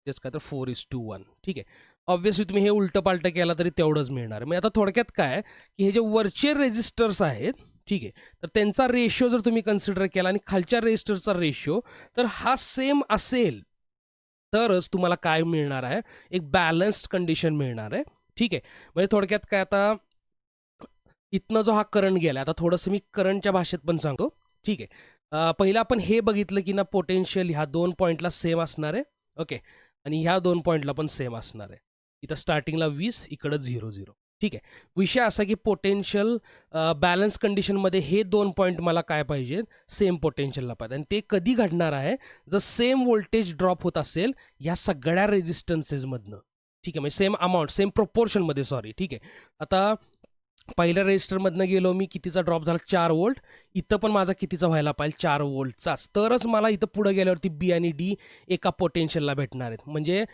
तेच काय तर 4:1. ठीक आहे. ऑब्व्हियसली तुम्ही हे उलटं पालटं केला तरी तेवढंच मिळणार आहे. म्हणजे आता थोडक्यात काय की हे जे वरचे रेजिस्टर्स आहेत, ठीक आहे. तर त्यांचा रेशिओ जर तुम्ही कन्सिडर केला आणि खालच्या रेजिस्टरचा रेशिओ तर हा सेम असेल, तरच तुम्हाला काय मिळणार आहे, एक बॅलन्स्ड कंडिशन मिळणार आहे. ठीक आहे. म्हणजे थोडक्यात काय, आता इथनं जो हा करंट गेला, आता थोडंसं मी करंटच्या भाषेत पण सांगतो. ठीक आहे. पहिलं आपण हे बघितलं की ना पोटेन्शियल ह्या 2 पॉइंटला सेम असणार आहे. ओके. आणि ह्या 2 पॉइंटला पण सेम असणार आहे. इथं स्टार्टिंगला 20, इकडं 0-0. ठीक आहे. विषय असा की पोटेन्शियल बॅलन्स कंडिशनमध्ये हे 2 पॉइंट मला काय पाहिजे, सेम पोटेन्शियलला पाहिजे. आणि ते कधी घडणार आहे, जर सेम व्होल्टेज ड्रॉप होत असेल ह्या सगळ्या रेजिस्टन्सेसमधनं. ठीक आहे. म्हणजे सेम अमाऊंट, सेम प्रोपोर्शनमध्ये, सॉरी. ठीक आहे. आता पहिल्या रेजिस्टरमधनं गेलो मी, कितीचा ड्रॉप झाला, 4 व्होल्ट. इथं पण माझा कितीचा व्हायला पाहिजे, 4 व्होल्टचाच. तरच मला इथं पुढे गेल्यावरती बी आणि डी एका पोटेन्शियलला भेटणार आहेत. म्हणजे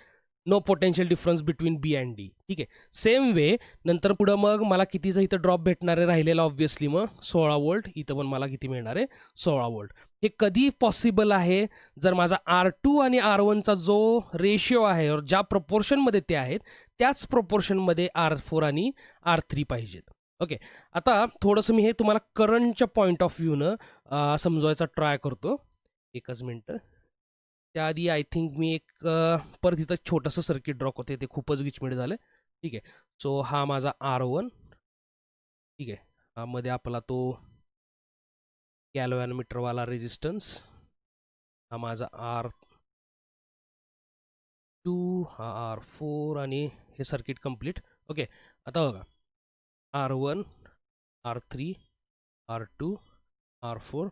no potential difference between B and D. ठीक आहे. सेम वे नंतर पुढं मग मला कितीचा इथं ड्रॉप भेटणार आहे राहिलेला, ऑब्व्हियसली मग 16 व्होल्ट. इथं पण मला किती मिळणार आहे, 16 व्होल्ट. हे कधी पॉसिबल आहे, जर माझा R2 आणि R1चा जो रेशिओ आहे, ज्या प्रपोर्शनमध्ये ते आहेत त्याच प्रपोर्शनमध्ये R4 आणि R3 पाहिजेत. ओके. आता थोडंसं मी हे तुम्हाला करंटच्या पॉईंट ऑफ व्ह्यूनं समजवायचा ट्राय करतो. एकच मिनटं. त्याआधी आय थिंक मी एक परत इथं छोटंसं सर्किट ड्रॉ करते, ते खूपच गिचमिट झालं. ठीक आहे. सो हा माझा R1. ठीक आहे. हा मध्ये आपला तो गॅल्व्हॅनोमीटरवाला रेजिस्टन्स. हा माझा R2, हा R4 आणि हे सर्किट कंप्लीट. ओके. आता बघा, R1, R3, R2, R4,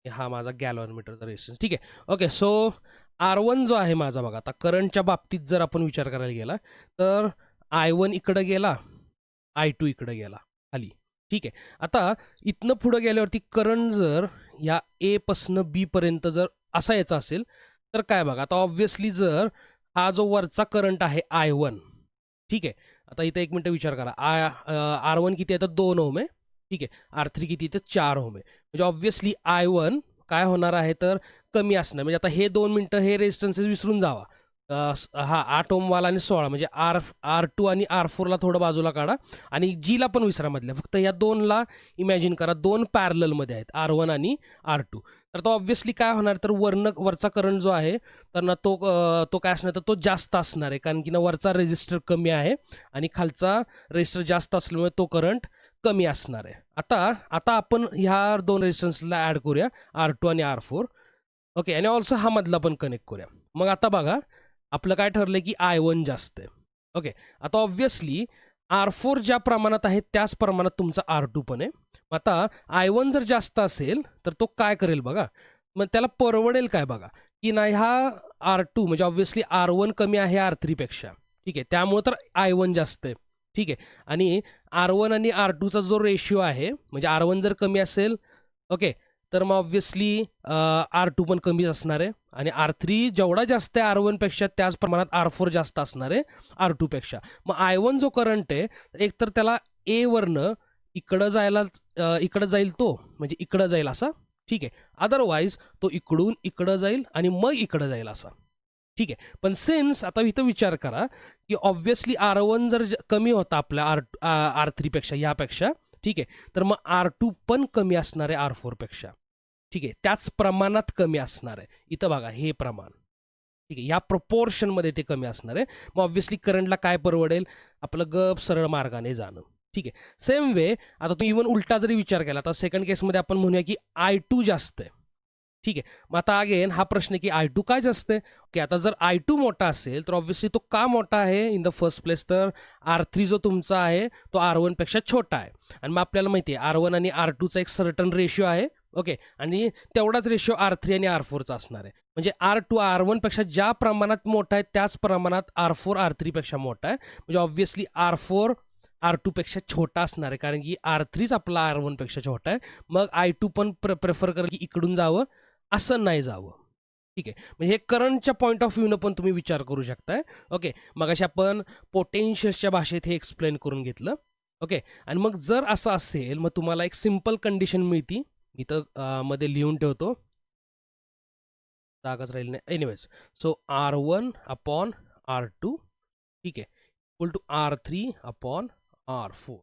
हा माझा गॅल्व्हॅनोमीटरचा रेजिस्टन्स. ठीक आहे. ओके. सो R1 जो आहे माझा, बघा आता करंटच्या बाबतीत जर आपण विचार करायला गेला तर I1 इकडं गेला, I2 इकडं गेला खाली. ठीक आहे. आता इथनं पुढं गेल्यावरती करंट जर या A पासनं B पर्यंत जर असा यायचा असेल तर काय बघा, आता ऑब्व्हियसली जर हा जो वरचा करंट आहे I1, ठीक आहे. आता इथं एक मिनटं विचार करा, R1 किती आहे तर 2 ओम आहे. ठीक आहे. R3 किती तर 4 ओम आहे. म्हणजे ऑब्व्हियसली I1 काय होणार आहे तर कमी असणार. म्हणजे आता हे 2 मिनटं हे रेजिस्टन्सेस विसरून जावा. हा 8 ओमवाला आणि 16, म्हणजे R2 आणि R4ला थोडं बाजूला काढा आणि Gला पण विसरा मधल्या. फक्त या 2ला इमॅजिन करा, 2 पॅरललमध्ये आहेत, R1 आणि R2. तर तो ऑब्व्हियसली काय होणार तर वरचा करंट जो आहे तर ना तो काय असणार तर तो जास्त असणार आहे, कारण की ना वरचा रेजिस्टर कमी आहे आणि खालचा रेजिस्टर जास्त असल्यामुळे तो करंट कमी असणार आहे. आता आपण ह्या 2 रेजिस्टन्सला ॲड करूया, R2 आणि R4. ओके. आणि ऑल्सो हा मधला पण कनेक्ट करूया. मग आता बघा, आपलं काय ठरलं की I1 जास्त आहे. ओके. आता ऑब्व्हियसली R4 ज्या प्रमाणात आहे त्याच प्रमाणात तुमचा R2 पण आहे. आता I1 जर जास्त असेल तर तो काय करेल बघा, मग त्याला परवडेल काय बघा, की नाही हा R2 म्हणजे ऑब्व्हियसली R1 कमी आहे R3 पेक्षा. ठीक आहे. त्यामुळे तर I1 जास्त आहे. ठीक आहे. आणि R1 आणि R2चा जो रेशिओ आहे, म्हणजे R1 जर कमी असेल, ओके, तर मग ऑब्व्हियसली R2 पण कमीच असणार आहे. आणि R3 जेवढा जास्त आहे R1 पेक्षा त्याच प्रमाणात R4 जास्त असणार आहे R2 पेक्षा. मग I1 जो करंट आहे, एकतर त्याला A वरनं इकडं जाईल तो, म्हणजे इकडं जाईल असा. ठीक आहे. अदरवाईज तो इकडून इकडं जाईल आणि मग इकडं जाईल असा. ठीक आहे. पण सिन्स आता इथं विचार करा की ऑब्व्हियसली R1 जर कमी होता आपल्या R3 पेक्षा, यापेक्षा, ठीक आहे, तर मग R2 पण कमी असणार आहे R4 पेक्षा. ठीक आहे. त्याच प्रमाणात कमी असणार आहे. इथं बघा हे प्रमाण. ठीक आहे. या प्रपोर्शनमध्ये ते कमी असणार आहे. मग ऑब्व्हियसली करंटला काय परवडेल, आपलं गप सरळ मार्गाने जाणं. ठीक आहे. सेम वे आता तुम्ही इव्हन उलटा जरी विचार केला तर सेकंड केसमध्ये आपण म्हणूया की I2 जास्त आहे. ठीक आहे. मग आता अगेन हा प्रश्न आहे की I2 काय जास्त आहे. ओके. आता जर I2 मोठा असेल तर ऑब्व्हियसली तो का मोठा आहे इन द फर्स्ट प्लेस, तर R3 जो तुमचा आहे तो R1 पेक्षा छोटा आहे. आणि मग आपल्याला माहिती आहे R1 आणि R2चा एक सर्टन रेशिओ आहे. ओके. आणि तेवढाच रेशिओ R3 आणि R4चा असणार आहे. म्हणजे R2 R1 पेक्षा ज्या प्रमाणात मोठा आहे त्याच प्रमाणात R4 R3 पेक्षा मोठा आहे. म्हणजे ऑब्व्हियसली R4 R2 पेक्षा छोटा असणार आहे, कारण की R3च आपला R1 पेक्षा छोटा आहे. मग I2 पण प्रेफर करेल की इकडून जावं, असं नाही जावं. ठीक आहे. म्हणजे हे करंटच्या पॉईंट ऑफ व्ह्यूनं पण तुम्ही विचार करू शकताय. ओके. मग अशा आपण पोटेन्शियलच्या भाषेत हे एक्सप्लेन करून घेतलं. ओके. आणि मग जर असं असेल मग तुम्हाला एक सिम्पल कंडिशन मिळती, इथं मध्ये लिहून ठेवतो, जागाच राहील नाही. Anyways, so R1 upon R2, ठीक आहे, equal to R3 upon R4.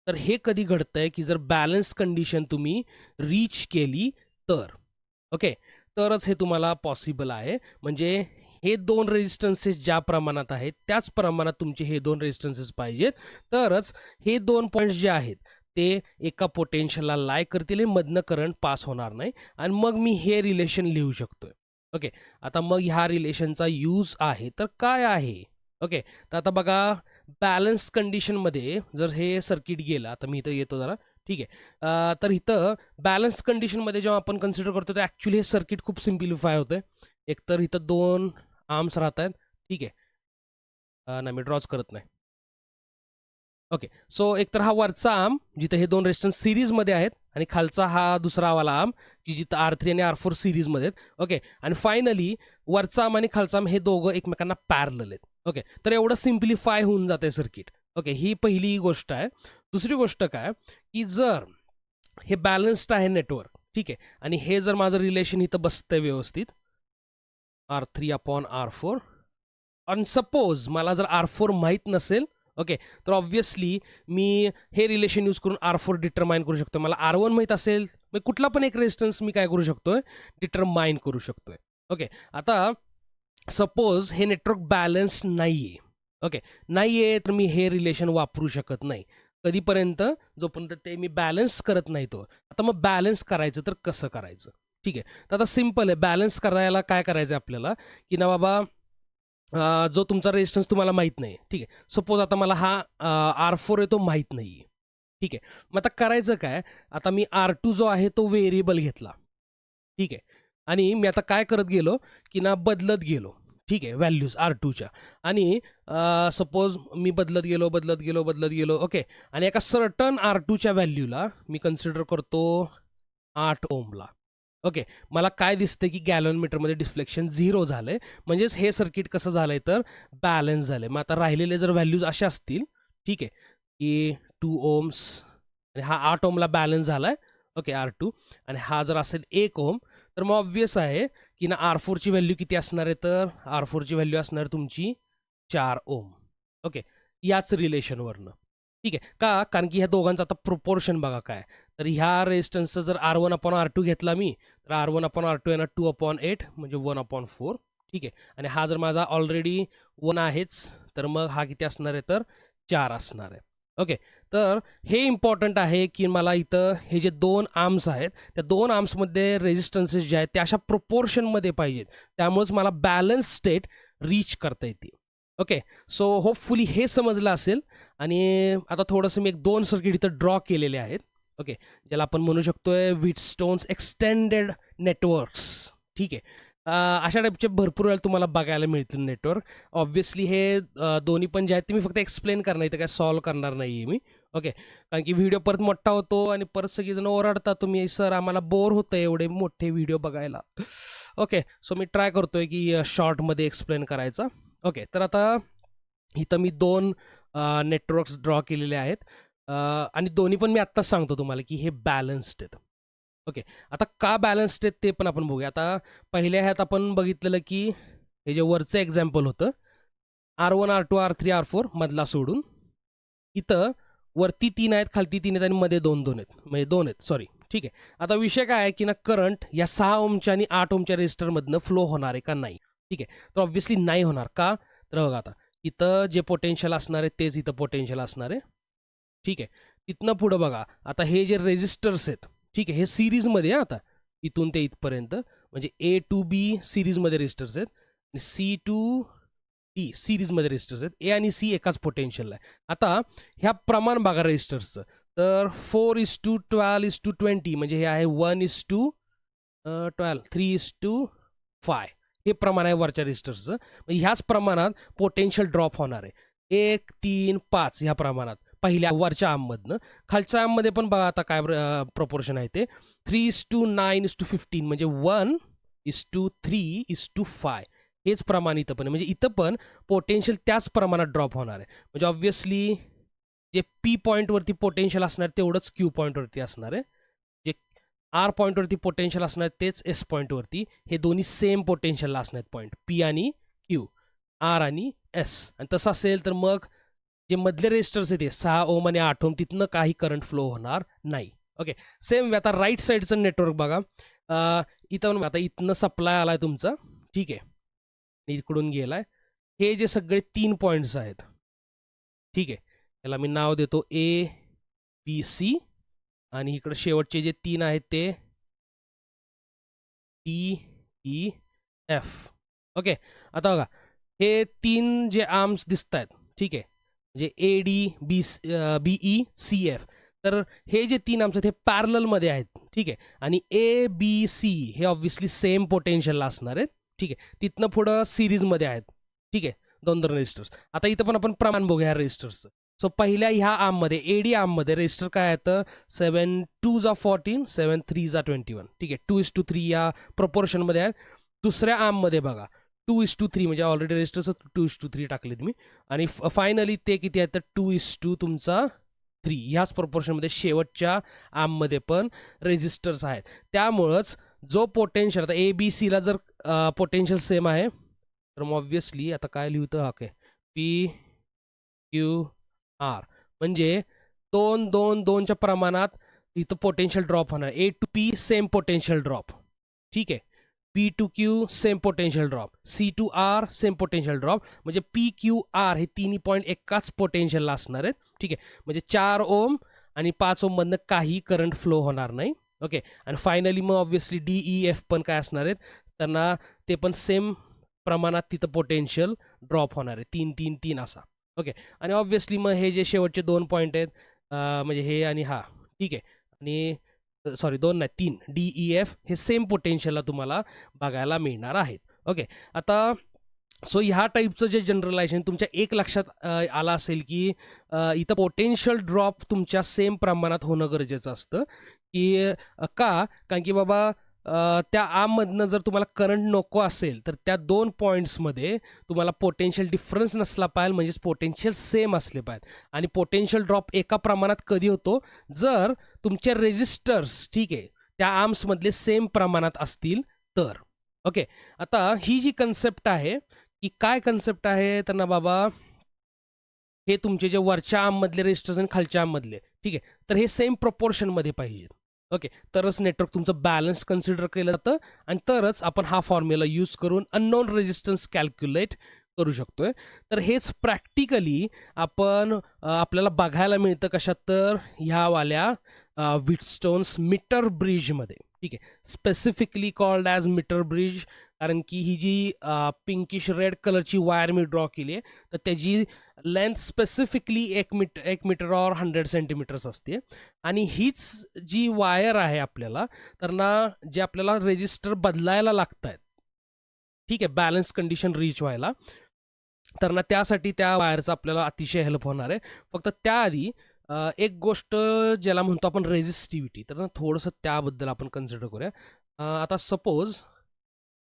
तर हे कधी घडतंय की जर बॅलन्स कंडिशन तुम्ही रीच केली तर. ओके, तरच हे तुम्हाला पॉसिबल आहे. म्हणजे हे 2 रेझिस्टन्सेस ज्या प्रमाणात आहेत त्याच प्रमाणात तुमचे हे 2 रेझिस्टन्सेस पाहिजेत. तरच हे 2 पॉईंट्स जे आहेत ते एका पोटेन्शियलला लाय करतील आणि मधनं करंट पास होणार नाही आणि मग मी हे रिलेशन लिहू शकतोय. ओके, आता मग ह्या रिलेशनचा यूज आहे तर काय आहे? ओके, तर आता बघा बॅलन्स कंडिशनमध्ये जर हे सर्किट गेलं, आता मी इथं येतो जरा, ठीक आहे. तर इथं बॅलन्स कंडिशनमध्ये जेव्हा आपण कन्सिडर करतो तर ॲक्च्युली हे सर्किट खूप सिम्प्लिफाय होतं. एकतर इथं 2 आर्म्स राहत आहेत, ठीक आहे. नाही मी ड्रॉच करत नाही. ओके, सो एकतर हा वरचा आर्म जिथं हे 2 रेजिस्टन्स सीरीजमध्ये आहेत आणि खालचा हा दुसरा वाला आर्म की जिथं R3 आणि R4 सीरीजमध्ये आहेत. ओके, आणि फायनली वरचा आर्म आणि खालचा आर्म हे दोघं एकमेकांना पॅरलल आहेत. ओके, तर एवढं सिम्प्लिफाय होऊन जाते सर्किट. ओके, ही पहिली गोष्ट आहे. दुसरी गोष्ट काय की जर हे बॅलन्स्ड आहे नेटवर्क, ठीक आहे, आणि हे जर माझं रिलेशन इथं बसतंय व्यवस्थित R3/R4 आणि सपोज मला जर R4 माहीत नसेल, ओके, तर ऑब्व्हियसली मी हे रिलेशन यूज करून R4 डिटरमाइन करू शकतो. मला R1 माहीत असेल, मग कुठला पण एक रेजिस्टन्स मी काय करू शकतोय, डिटरमाइन करू शकतोय. ओके, आता सपोज हे नेटवर्क बॅलन्स नाही आहे. ओके, नाही आहे तर मी हे रिलेशन वापरू शकत नाही. कधीपर्यंत? जोपर्यंत ते मी बॅलन्स करत नाही तो. आता मग बॅलन्स करायचं तर कसं करायचं? ठीक आहे, तर आता सिम्पल आहे. बॅलन्स करायला काय करायचं आहे आपल्याला, की ना बाबा जो तुमचा रेजिस्टन्स तुम्हाला माहीत नाही, ठीक आहे. सपोज आता मला हा R4 आहे तो माहीत नाही आहे, ठीक आहे. मग आता करायचं काय, आता मी R2 जो आहे तो व्हेरिएबल घेतला, ठीक आहे, आणि मी आता काय करत गेलो की ना बदलत गेलो, ठीक आहे, व्हॅल्यूज R2च्या, आणि सपोज मी बदलत गेलो, ओके, आणि एका सर्टन R2च्या व्हॅल्यूला मी कन्सिडर करतो 8 ओमला. ओके, मला काय दिसतंय की गॅलनमीटरमध्ये डिफ्लेक्शन 0 झालंय, म्हणजेच हे सर्किट कसं झालंय तर बॅलन्स झालंय. मग आता राहिलेले जर व्हॅल्यूज अशा असतील, ठीक आहे, की 2 ओम्स आणि हा 8 ओमला बॅलन्स झालाय, ओके, R2, आणि हा जर असेल 1 ओम, तर मग ऑब्व्हियस आहे की ना R4ची व्हॅल्यू किती असणार आहे, तर R4ची व्हॅल्यू असणार आहे तुमची 4 ओम. ओके, याच रिलेशनवरनं, ठीक आहे. का? कारण की ह्या दोघांचं आता प्रोपोर्शन बघा काय, तर ह्या रेजिस्टन्सचं जर R1/R2 घेतला मी, तर R1/R2 येणार 2/8 म्हणजे 1/4, ठीक आहे, आणि हा जर माझा ऑलरेडी 1 आहेच, तर मग हा किती असणार आहे, तर 4 असणार आहे. ओके, तर हे इम्पॉर्टंट आहे की मला इथं हे जे 2 आर्म्स आहेत, त्या 2 आर्म्समध्ये रेजिस्टन्सेस जे आहेत ते अशा प्रोपोर्शनमध्ये पाहिजेत. त्यामुळेच मला बॅलन्स स्टेट रीच करता येते. ओके, सो होपफुली हे समजलं असेल. आणि आता थोडंसं मी 2 सर्किट इथं ड्रॉ केलेले आहेत. ओके, ज्याला आपण म्हणू शकतोय व्हीटस्टोन्स एक्सटेंडेड नेटवर्क्स, ठीक आहे. अशा टाईपचे भरपूर वेळा तुम्हाला बघायला मिळतील नेटवर्क. ऑब्व्हियसली हे दोन्ही पण जे आहेत ते मी फक्त एक्सप्लेन करणार, इथं काय सॉल्व करणार नाही आहे मी. ओके, कारण की व्हिडिओ परत मोठा होतो आणि परत सगळेजण ओरडतात, तुम्ही सर आम्हाला बोर होतं एवढे मोठे व्हिडिओ बघायला. ओके, सो मी ट्राय करतोय की शॉर्टमध्ये एक्सप्लेन करायचा. ओके, तर आता इथं मी 2 नेटवर्क्स ड्रॉ केलेले आहेत, आणि दोन्ही पण मी आत्ताच सांगतो तुम्हाला की हे बॅलन्स्ड आहेत. ओके, आता का बॅलन्स्ड आहेत ते पण आपण बघूया. आता पहिल्या ह्यात आपण बघितलेलं की हे जे वरचं एक्झाम्पल होतं R1, R2, R3, R4 मधला सोडून, इथं वरती 3 आहेत, खालती 3 आहेत आणि मध्ये 2 आहेत, म्हणजे 2 आहेत, सॉरी, ठीक आहे. आता विषय काय आहे की ना करंट या 6 ओमच्या आणि 8 ओमच्या रेजिस्टरमधनं फ्लो होणार आहे का नाही, ठीक आहे. तर ऑब्व्हियसली नाही होणार. का? तर बघा आता इथं जे पोटेन्शियल असणार आहे तेच इथं पोटेन्शियल असणार आहे, ठीक आहे. तिथनं पुढं बघा, आता हे जे रेजिस्टर्स आहेत, ठीक आहे, हे सिरीजमध्ये आहे. आता इथून ते इथपर्यंत म्हणजे A to B सिरीजमध्ये रेजिस्टर्स आहेत आणि C to D सिरीजमध्ये रेजिस्टर्स आहेत. A आणि C एकाच पोटेन्शियलला आहे. आता ह्या प्रमाण बघा रेजिस्टर्सचं, तर 4:12:20 म्हणजे हे आहे 1:12, 3:5 हे प्रमाण आहे वरच्या रेजिस्टर्सचं. म्हणजे ह्याच प्रमाणात पोटेन्शियल ड्रॉप होणार आहे, 1, 3, 5 ह्या प्रमाणात पहिल्या वरच्या आर्ममधनं. खालच्या आर्ममध्ये पण बघा आता काय प्रपोर्शन आहे ते 3:9:15 म्हणजे 1:3:5 हेच प्रमाण इथं पण, म्हणजे इथं पण पोटेन्शियल त्याच प्रमाणात ड्रॉप होणार आहे. म्हणजे ऑब्व्हियसली जे P पॉईंटवरती पोटेन्शियल असणार तेवढंच Q पॉईंटवरती असणार आहे. जे R पॉईंटवरती पोटेन्शियल असणार तेच S पॉईंटवरती. हे दोन्ही सेम पोटेन्शियलला असणार पॉईंट P आणि Q, R आणि S. आणि तसं असेल तर मग जे मधले रेजिस्टर्स आहेत ते 6 ओम आणि 8 ओम तिथनं काही करंट फ्लो होणार नाही. ओके, सेम आता राईट साईडचं नेटवर्क बघा. इथं आता इथनं सप्लाय आलाय तुमचा, ठीक आहे, इकडून गेलाय. हे जे सगळे 3 पॉईंट्स आहेत, ठीक आहे, याला मी नाव देतो ABC, आणि इकडे शेवटचे जे 3 आहेत ते DEF. ओके, आता बघा हे 3 जे आर्म्स दिसत आहेत, ठीक आहे, म्हणजे ADBECF. तर हे जे 3 आर्म्स आहेत हे पॅरललमध्ये आहेत, ठीक आहे, आणि ABC हे ऑब्व्हियसली सेम पोटेन्शियलला असणार आहेत, ठीक आहे. तिथनं पुढं सिरीजमध्ये आहेत, ठीक आहे, 2 रेजिस्टर्स. आता इथं पण आपण प्रमाण बघूया ह्या रेजिस्टर्सचं. सो पहिल्या ह्या आर्ममध्ये AD आर्ममध्ये रेजिस्टर काय आहे, 7 2 जा 14, 7 3 जा 21, ठीक आहे, 2:3 या प्रपोर्शनमध्ये आहे. दुसऱ्या आर्ममध्ये बघा 2:3, म्हणजे ऑलरेडी रेजिस्टर्स 2:3 टाकलेत मी, आणि फायनली ते किती आहेत तर 2:3 तुमचा 3 ह्याच प्रपोर्शनमध्ये शेवटच्या आर्ममध्ये पण रेजिस्टर्स आहेत. त्यामुळंच जो पोटेन्शियल आता ABCला जर पोटेन्शियल सेम आहे तर मग ऑब्व्हियसली आता काय लिहितं, ओके, PQR म्हणजे 2 च्या प्रमाणात इथं पोटेन्शियल ड्रॉप होणार. A to P same potential drop, ठीक आहे, P to Q same potential drop, C to R same potential drop, म्हणजे PQR हे 3 पॉईंट एकाच पोटेन्शियलला असणार आहेत, ठीक आहे. म्हणजे 4 ओम आणि 5 ओममधनं काही करंट फ्लो होणार नाही. ओके, आणि फायनली मग ऑब्व्हियसली DEF पण काय असणार आहेत, त्यांना ते पण सेम प्रमाणात तिथं पोटेन्शियल ड्रॉप होणार आहे, 3-3-3 असा. ओके, आणि ऑब्व्हियसली मग हे जे शेवटचे 2 पॉईंट आहेत, म्हणजे हे आणि हा, ठीक आहे, आणि सॉरी 2 नाही 3 DEF हे सेम पोटेन्शियलला तुम्हाला बघायला मिळणार आहेत. ओके, आता सो ह्या टाईपचं जे जनरलायझेशन तुमच्या एक लक्षात आलं असेल की इथं पोटेन्शियल ड्रॉप तुमच्या सेम प्रमाणात होणं गरजेचं असतं, की कारण की बाबा त्या आर्ममधनं जर तुम्हाला करंट नको असेल तर त्या 2 पॉईंट्समध्ये तुम्हाला पोटेन्शियल डिफरन्स नसला पाहिजे, म्हणजेच पोटेन्शियल सेम असले पाहिजे. आणि पोटेन्शियल ड्रॉप एका प्रमाणात कधी होतो, जर तुमचे रेजिस्टर्स, ठीक आहे, त्या आर्म्समधले सेम प्रमाणात असतील तर. ओके, आता ही जी कन्सेप्ट आहे, की काय कन्सेप्ट आहे तर ना बाबा, हे तुमचे जे वरच्या आर्ममधले रेजिस्टर्स आणि खालच्या आर्ममधले, ठीक आहे, तर हे सेम प्रपोर्शनमध्ये पाहिजेत. ओके, तरच नेटवर्क तुमचं बॅलन्स कन्सिडर केलं जातं, आणि तरच आपण हा फॉर्म्युला यूज करून अननोन रेजिस्टन्स कॅल्क्युलेट करू शकतोय. तर हेच प्रॅक्टिकली आपण आपल्याला बघायला मिळतं कशात, तर ह्यावाल्या व्हीटस्टोन्स मीटर ब्रिजमध्ये, ठीक आहे, specifically called as meter bridge, कारण की ही जी पिंकिश रेड कलरची वायर मी ड्रॉ केली आहे तर त्याची लेंथ स्पेसिफिकली 1 मीटर और 100 सेंटीमीटर्स असते. आणि हीच जी वायर आहे आपल्याला, तर ना जे आपल्याला रेजिस्टर बदलायला लागत आहेत, ठीक आहे, बॅलन्स कंडिशन रीच व्हायला, तर ना त्यासाठी त्या वायरचा आपल्याला अतिशय हेल्प होणार आहे. फक्त त्याआधी एक गोष्ट ज्याला म्हणतो आपण रेजिस्टिव्हिटी, तर ना थोडंसं त्याबद्दल आपण कन्सिडर करूया. आता सपोज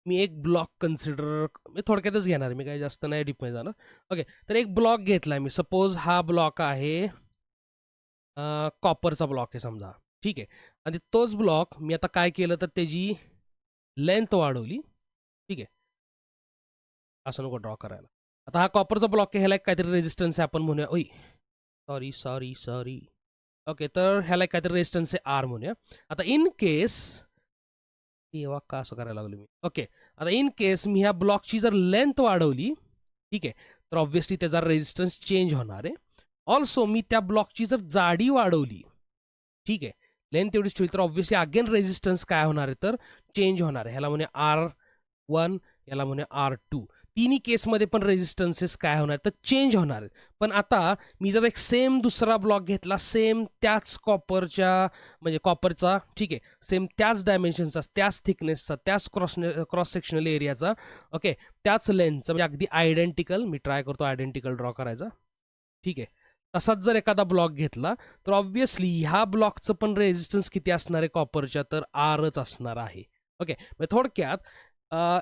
मी एक ब्लॉक कन्सिडर, मी थोडक्यातच घेणार, मी काही जास्त नाही डीप मध्ये जाणार. ओके, तर एक ब्लॉक घेतला मी, सपोज हा ब्लॉक आहे कॉपरचा ब्लॉक आहे समजा, ठीक आहे, आणि तोच ब्लॉक मी आता काय केलं तर त्याची लेंथ वाढवली, ठीक आहे, असं नको ड्रॉ करायला. आता हा कॉपरचा ब्लॉक आहे, ह्याला एक काहीतरी रेजिस्टन्स आहे, आपण म्हणूया, ओय सॉरी ओके, तर ह्याला एक काहीतरी रेजिस्टन्स आहे R म्हणूया. आता इन केस तेव्हा का असं करायला लागलो मी, ओके, आता इन केस मी ह्या ब्लॉकची जर लेंथ वाढवली, ठीक आहे, तर ऑब्व्हियसली त्याचा रेजिस्टन्स चेंज होणार आहे. ऑल्सो मी त्या ब्लॉकची जर जाडी वाढवली, ठीक आहे, लेंथ एवढीच ठेवली, तर ऑब्व्हियसली अगेन रेजिस्टन्स काय होणार आहे तर चेंज होणार आहे. ह्याला म्हणे R1, याला म्हणे R2, तिन्ही केसमध्ये पण रेजिस्टन्सेस काय होणार तर चेंज होणार आहेत. पण आता मी जर एक सेम दुसरा ब्लॉक घेतला, सेम त्याच कॉपरच्या, म्हणजे कॉपरचा, ठीक आहे, सेम त्याच डायमेन्शनचा, त्याच थिकनेसचा, त्याच क्रॉस सेक्शनल एरियाचा, ओके, त्याच लेंथचा, म्हणजे अगदी आयडेंटिकल, मी ट्राय करतो आयडेंटिकल ड्रॉ करायचा, ठीक आहे, तसाच जर एखादा ब्लॉक घेतला तर ऑब्व्हियसली ह्या ब्लॉकचं पण रेजिस्टन्स किती असणार आहे कॉपरच्या, तर Rच असणार आहे. ओके, म्हणजे थोडक्यात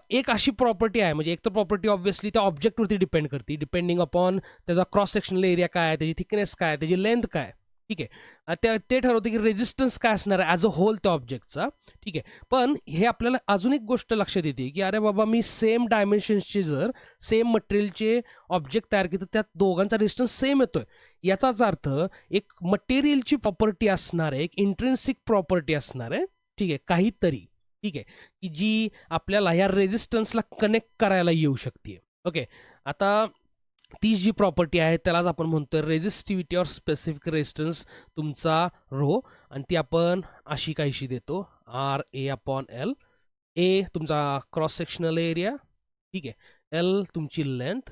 एक अशी प्रॉपर्टी आहे, म्हणजे एक तर प्रॉपर्टी ऑब्व्हियसली त्या ऑब्जेक्टवरती डिपेंड करते, डिपेंडिंग अपॉन त्याचा क्रॉस सेक्शनल एरिया काय आहे, त्याची थिकनेस काय आहे, त्याची लेंथ काय, ठीक आहे. ते ठरवते की रेजिस्टन्स काय असणार आहे ॲज अ होल त्या ऑब्जेक्टचा. ठीक आहे. पण हे आपल्याला अजून एक गोष्ट लक्षात येते की अरे बाबा मी सेम डायमेन्शन्सचे जर सेम मटेरियलचे ऑब्जेक्ट तयार केले तर त्यात दोघांचा रेजिस्टन्स सेम येतोय. याचाच अर्थ एक मटेरियलची प्रॉपर्टी असणार आहे, एक इंट्रिन्सिक प्रॉपर्टी असणार आहे. ठीक आहे, काहीतरी. ठीक आहे, की जी आपल्याला ह्या रेजिस्टन्सला कनेक्ट करायला येऊ शकते. ओके. आता ती जी प्रॉपर्टी आहे त्यालाच आपण म्हणतोय रेझिस्टिव्हिटी ऑर स्पेसिफिक रेजिस्टन्स तुमचा रो, आणि ती आपण अशी काहीशी देतो RA/L. ए तुमचा क्रॉस सेक्शनल एरिया. ठीक आहे. एल तुमची लेंथ.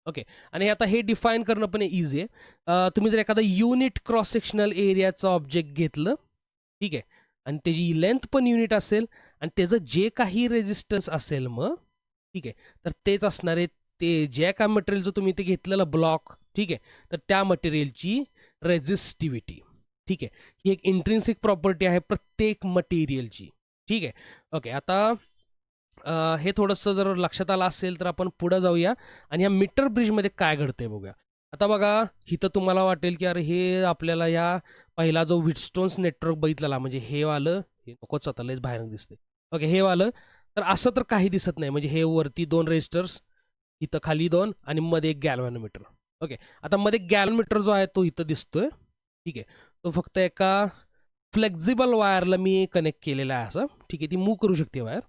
ओके. आणि आता हे डिफाईन करणं पण इझी आहे. तुम्ही जर एखादा युनिट क्रॉस सेक्शनल एरियाचं ऑब्जेक्ट घेतलं, ठीक आहे, आणि त्याची लेंथ पण युनिट असेल आणि त्याचं जे काही रेजिस्टन्स असेल मग, ठीक आहे, तर तेच असणार आहे ते ज्या काय मटेरियलचं तुम्ही ते घेतलेलं ब्लॉक. ठीक आहे, तर त्या मटेरियलची रेझिस्टिव्हिटी. ठीक आहे, ही एक इंट्रिन्सिक प्रॉपर्टी आहे प्रत्येक मटेरियलची. ठीक आहे. ओके. आता हे थोडंसं जर लक्षात आलं असेल तर आपण पुढं जाऊया आणि ह्या मीटर ब्रिजमध्ये काय घडतंय बघूया. आता बघा, इथं तुम्हाला वाटेल की अरे हे आपल्याला ह्या पहिला जो व्हिटस्टोन्स नेटवर्क बघितलेला म्हणजे हे वालं, हे नकोच आता लयच बाहेर दिसते. ओके, हे वालं तर असं तर काही दिसत नाही. म्हणजे हे वरती 2 रेजिस्टर्स, इथं खाली 2 आणि मध्ये एक गॅल्व्हॅनोमीटर. ओके. आता मध्ये गॅल्व्हॅनोमीटर जो आहे तो इथं दिसतोय. ठीक आहे, तो फक्त एका फ्लेक्झिबल वायरला मी कनेक्ट केलेला आहे असं. ठीक आहे, ती मूव्ह करू शकते वायर.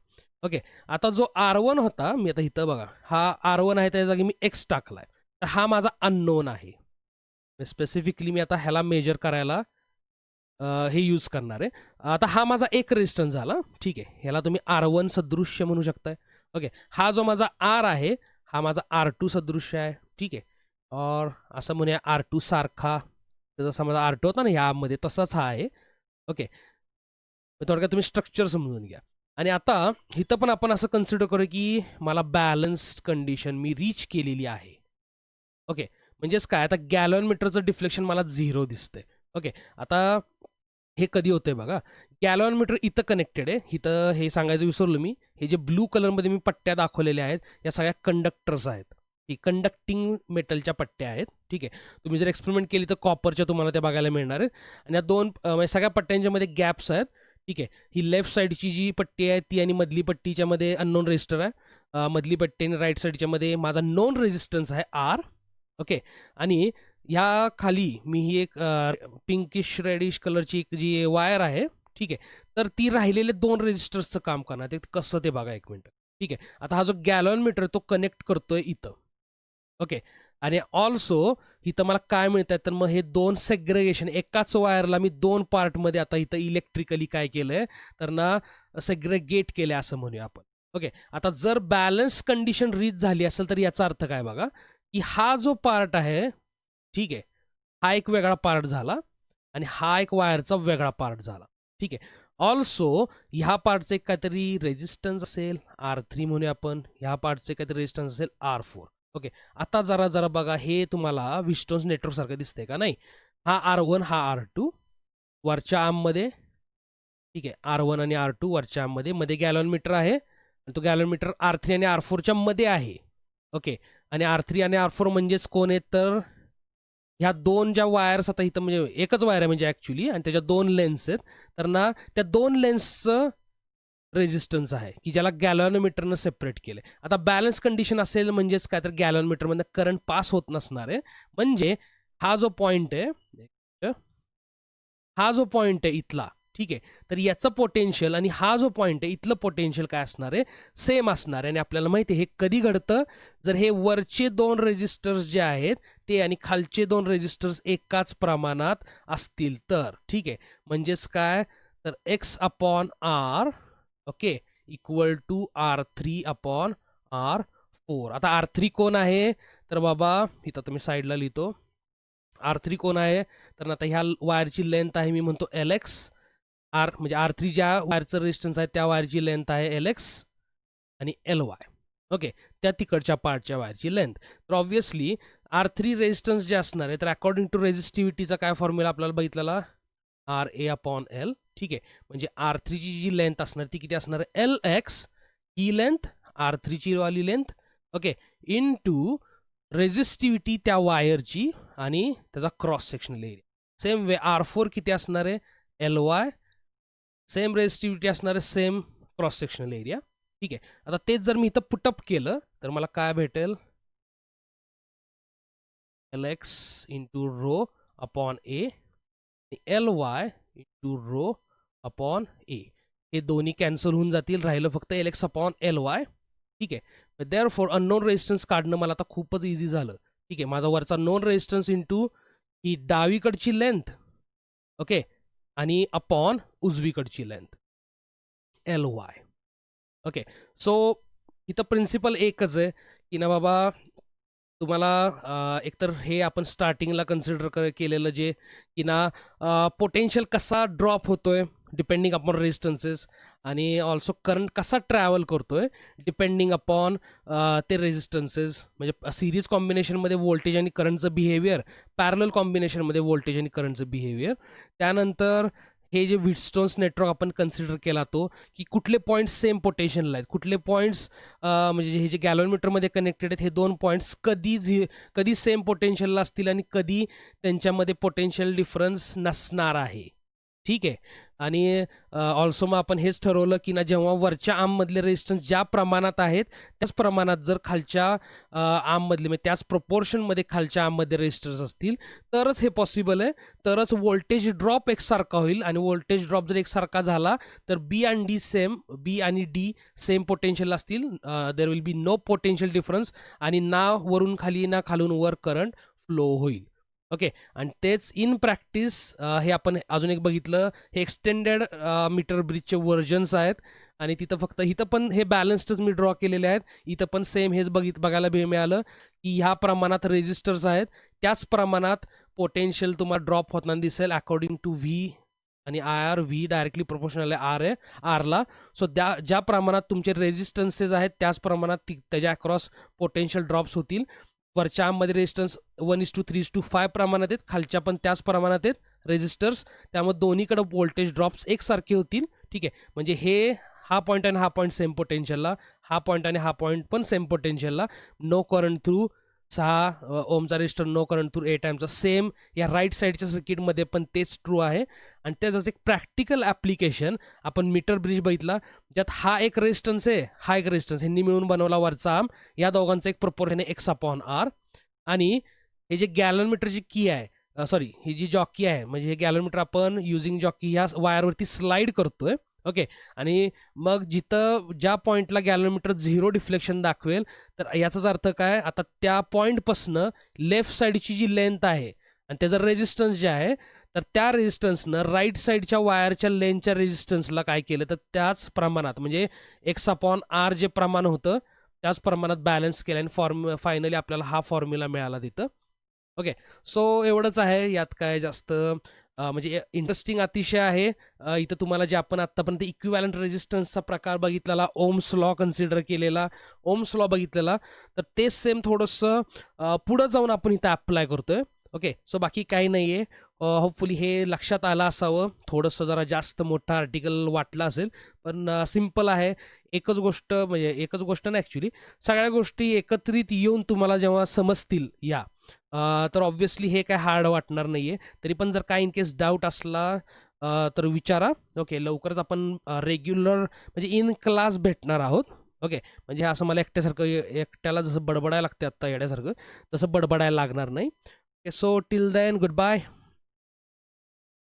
ओके. आता जो R1 होता, मी आता इथं बघा, हा R1 आहे, त्या जागी मी X टाकलाय, तर हा माझा अननोन आहे. स्पेसिफिकली मी आता ह्याला मेजर करायला हे यूज करणार आहे. आता हा माझा एक रेजिस्टन्स झाला. ठीक आहे, ह्याला तुम्ही R1 सदृश्य म्हणू शकताय. ओके. हा जो माझा R आहे हा माझा R2 सदृश्य आहे. ठीक आहे, और असं म्हणूया R2 सारखा, तर जसा माझा R2 होता ना ह्यामध्ये तसाच हा आहे. ओके. थोडक्यात तुम्ही स्ट्रक्चर समजून घ्या. आणि आता इथं पण आपण असं कन्सिडर करू की मला बॅलन्स्ड कंडिशन मी रीच केलेली आहे. ओके. म्हणजेच काय, आता गॅल्व्हॅनोमीटरचं डिफ्लेक्शन मला 0 दिसतंय. ओके. आता हे कधी होतंय बघा, गॅल्व्हॅनोमीटर इथं कनेक्टेड आहे. इथं हे सांगायचं विसरलो मी, हे जे ब्लू कलरमध्ये मी पट्ट्या दाखवलेल्या आहेत या सगळ्या कंडक्टर्स आहेत. ती कंडक्टिंग मेटलच्या पट्ट्या आहेत. ठीक आहे. तुम्ही जर एक्सपेरिमेंट केली तर कॉपरच्या तुम्हाला त्या बघायला मिळणार आहेत. आणि या दोन म्हणजे सगळ्या पट्ट्यांच्या मध्ये गॅप्स आहेत. ठीक आहे. ही लेफ्ट साईडची जी पट्टी आहे ती आणि मधली पट्टीच्या मध्ये अननोन रेजिस्टर आहे. मधली पट्टी आणि राईट साईडच्या मध्ये माझा नोन रेजिस्टन्स आहे R. ओके. आणि ह्या खाली मी ही एक पिंकिश रेडिश कलरची एक जी वायर आहे. ठीक आहे, तर ती राहिलेले 2 रेजिस्टर्सचं काम करणार. ते कसं ते बघा एक मिनटं. ठीक आहे. आता हा जो गॅल्व्हॅनोमीटर तो कनेक्ट करतोय इथं. ओके. आणि ऑल्सो इथं मला काय मिळत आहे, तर मग हे 2 सेग्रेगेशन, एकाच वायरला मी 2 पार्टमध्ये आता इथं इलेक्ट्रिकली काय केलंय तर ना सेग्रेगेट केलंय असं म्हणूया आपण. ओके. आता जर बॅलन्स कंडिशन रीच झाली असेल तर याचा अर्थ काय बघा, की हा जो पार्ट आहे, ठीक आहे, हा एक वेगळा पार्ट झाला आणि हा एक वायरचा वेगळा पार्ट झाला. ठीक आहे. ऑल्सो ह्या पार्टचं एक काहीतरी रेजिस्टन्स असेल R3 म्हणूया आपण, ह्या पार्टचे काहीतरी रेजिस्टन्स असेल R4. ओके. आता जरा जरा बघा, हे तुम्हाला व्हिटस्टोन्स नेटवर्क सारखं दिसतंय का नाही. हा R1 हा R2 वरच्या आर्ममध्ये. ठीक आहे, R1 आणि R2 वरच्या आर्ममध्ये, मध्ये गॅल्व्हॅनोमीटर आहे आणि तो गॅल्व्हॅनोमीटर R3 आणि R4च्या मध्ये आहे. ओके. आणि R3 आणि R4 म्हणजेच कोण आहेत, तर ह्या 2 ज्या वायर्स आता इथं म्हणजे एकच वायर आहे म्हणजे ॲक्च्युली, आणि त्याच्या 2 लेन्स आहेत. तर ना त्या 2 लेन्सचं रेजिस्टन्स आहे की ज्याला गॅल्व्हॅनोमीटरनं सेपरेट केलं. आता बॅलन्स कंडिशन असेल म्हणजेच काय, तर गॅल्व्हॅनोमीटरमधनं करंट पास होत नसणार आहे. म्हणजे हा जो पॉईंट आहे, हा जो पॉईंट आहे इथला, ठीक आहे, तर याचं पोटेन्शियल आणि हा जो पॉईंट आहे इथलं पोटेन्शियल काय असणार आहे, सेम असणार आहे. आणि आपल्याला माहिती आहे हे कधी घडतं, जर हे वरचे 2 रेजिस्टर्स जे आहेत ते आणि खालचे 2 रेजिस्टर्स एकाच प्रमाणात असतील तर. ठीक आहे, म्हणजेच काय, तर X/R, okay, equal to R3/R4. आता R3 कोण आहे, तर बाबा इथं तुम्ही साईडला लिहितो. R3 कोण आहे, तर आता ह्या वायरची लेंथ आहे मी म्हणतो LX. म्हणजे R3 ज्या वायरचं रेजिस्टन्स आहे त्या वायरची लेंथ आहे LX आणि LY. ओके, त्या तिकडच्या पार्टच्या वायरची लेंथ. तर ऑब्व्हियसली R3 रेजिस्टन्स जे असणार आहे, तर अकॉर्डिंग टू रेजिस्टिव्हिटीचा काय फॉर्म्युला आपल्याला बघितलेला, RA/L. ठीक आहे, म्हणजे R3ची जी लेंथ असणार ती किती असणार आहे, LX ही लेंथ, R3ची वाली length. Okay, in to resistivity त्या वायरची आणि त्याचा cross sectional area. Same way R4 किती असणार आहे, LY, सेम रेजिस्टिव्हिटी असणार आहे, सेम क्रॉस सेक्शनल एरिया. ठीक आहे. आता तेच जर मी इथं पुटअप केलं तर मला काय भेटेल, LX इंटू रो अपॉन ए, LY इंटू रो अपॉन ए. हे दोन्ही कॅन्सल होऊन जातील, राहिलं फक्त LX अपॉन LY. ठीक आहे. देअरफॉर अननोन रेजिस्टन्स काढणं मला आता खूपच इझी झालं. ठीक आहे. माझा वरचा नोन रेजिस्टन्स इंटू ही डावीकडची लेंथ, ओके, आणि अपॉन उजवीकडची लेंथ LY. ओके. सो इथं प्रिन्सिपल एकच आहे की ना बाबा, तुम्हाला एकतर हे आपण स्टार्टिंगला कन्सिडर केलेलं जे की ना पोटेन्शियल कसा ड्रॉप होतोय डिपेंडिंग अपॉन रेजिस्टन्सेस, आणि ऑल्सो करंट कसा ट्रॅव्हल करतोय डिपेंडिंग अपॉन ते रेजिस्टन्सेस. म्हणजे सिरीज कॉम्बिनेशनमध्ये व्होल्टेज आणि करंटचं बिहेवियर, पॅरलल कॉम्बिनेशनमध्ये व्होल्टेज आणि करंटचं बिहेवियर. त्यानंतर हे जे व्हीटस्टोन्स नेटवर्क आपण कन्सिडर केला तो की कुठले पॉईंट्स सेम पोटेन्शियलला आहेत, कुठले पॉईंट्स म्हणजे हे जे गॅलोमीटरमध्ये कनेक्टेड आहेत हे दोन पॉईंट्स कधी सेम पोटेन्शियलला असतील आणि कधी त्यांच्यामध्ये पोटेन्शियल डिफरन्स नसणार आहे. ठीक आहे. आणि ऑल्सो मग आपण हेच ठरवलं की ना जेव्हा वरच्या आर्ममधले रेजिस्टन्स ज्या प्रमाणात आहेत त्याच प्रमाणात जर खालच्या आर्ममधले म्हणजे त्याच प्रोपोर्शनमध्ये खालच्या आर्ममध्ये रेजिस्टन्स असतील तरच हे पॉसिबल आहे, तरच व्होल्टेज ड्रॉप एकसारखा होईल. आणि व्होल्टेज ड्रॉप जर एकसारखा झाला तर बी आणि डी सेम पोटेन्शियल असतील, there will be no potential difference, आणि ना वरून खाली ना खालून वर करंट फ्लो होईल. ओके. आणि तेच इन प्रॅक्टिस हे आपण अजून एक बघितलं, हे एक्सटेंडेड मीटर ब्रिजचे व्हर्जन्स आहेत, आणि तिथं इथं पण हे बॅलन्स्डच मी ड्रॉ केलेले आहेत. इथं पण सेम हेच बघायला मिळालं की ह्या प्रमाणात रेजिस्टर्स आहेत, त्याच प्रमाणात पोटेन्शियल तुम्हाला ड्रॉप होताना दिसेल अकॉर्डिंग टू व्ही आणि IR. व्ही डायरेक्टली प्रोपोर्शनल आहे आरला. सो ज्या प्रमाणात तुमचे रेजिस्टन्सेस आहेत त्याच प्रमाणात त्याच्या अक्रॉस पोटेन्शियल ड्रॉप्स होतील. वरच्या आर्ममध्ये रेजिस्टन्स 1:3:5 प्रमाणात आहेत, खालच्या पण त्याच प्रमाणात आहेत रेजिस्टर्स, त्यामुळे दोन्हीकडे व्होल्टेज ड्रॉप्स एकसारखे होतील. ठीक आहे. म्हणजे हा पॉईंट आणि हा पॉईंट सेम पोटेन्शियलला, हा पॉईंट आणि हा पॉईंट पण सेम पोटेन्शियलला, नो करंट थ्रू 6 ओमचा रेजिस्टर, नो करंट थ्रू 8 एमचा. सेम या राईट साईडच्या सर्किटमध्ये पण तेच ट्रू आहे. आणि त्याचं एक प्रॅक्टिकल ॲप्लिकेशन आपण मीटर ब्रिज बघितला, ज्यात हा एक रेजिस्टन्स आहे, हा एक रेजिस्टन्स, ह्यांनी मिळून बनवला वरचा आर्म, या दोघांचं एक प्रोपोर्शन आहे X/R. आणि हे जे गॅलनमीटरची की आहे, सॉरी, ही जी जॉकी आहे, म्हणजे हे गॅलनमीटर आपण युझिंग जॉकी ह्या वायरवरती स्लाईड करतोय. ओके. आणि मग जिथं ज्या पॉईंटला गॅलनमीटर 0 डिफ्लेक्शन दाखवेल, तर याचाच अर्थ काय, आता त्या पॉईंटपासनं लेफ्ट साईडची जी लेंथ आहे आणि त्याचं रेजिस्टन्स जे आहे, तर त्या रेजिस्टन्सनं राईट साईडच्या वायरच्या लेंथच्या रेजिस्टन्सला काय केलं, तर त्याच प्रमाणात म्हणजे X/R जे प्रमाण होतं त्याच प्रमाणात बॅलन्स केलं, आणि फायनली आपल्याला हा फॉर्म्युला मिळाला तिथं. ओके. सो एवढंच आहे, यात काय जास्त म्हणजे इंटरेस्टिंग अतिशय आहे. इथं तुम्हाला जे आपण आत्तापर्यंत इक्विव्हॅलंट रेजिस्टन्सचा प्रकार बघितलेला, ओम्स लॉ कन्सिडर केलेला, ओम्स लॉ बघितलेला, तर तेच सेम थोडंसं पुढं जाऊन आपण इथं अप्लाय करतोय. ओके. सो बाकी काही नाही आहे. होपफुली हे लक्षात आलं असावं. थोडंसं जरा जास्त मोठं आर्टिकल वाटलं असेल, पण सिम्पल आहे. एकच गोष्ट नाही, ॲक्च्युली सगळ्या गोष्टी एकत्रित येऊन तुम्हाला जेव्हा समजतील तर ऑब्व्हियसली हे काय हार्ड वाटणार नाही आहे. तरी पण जर काय इन केस डाऊट असला तर विचारा. ओके. लवकरच आपण रेग्युलर म्हणजे इन क्लास भेटणार आहोत. ओके. म्हणजे असं मला एकट्याला जसं बडबडायला लागते आत्ता येण्यासारखं, तसं बडबडायला लागणार नाही. Okay. So till then, good bye.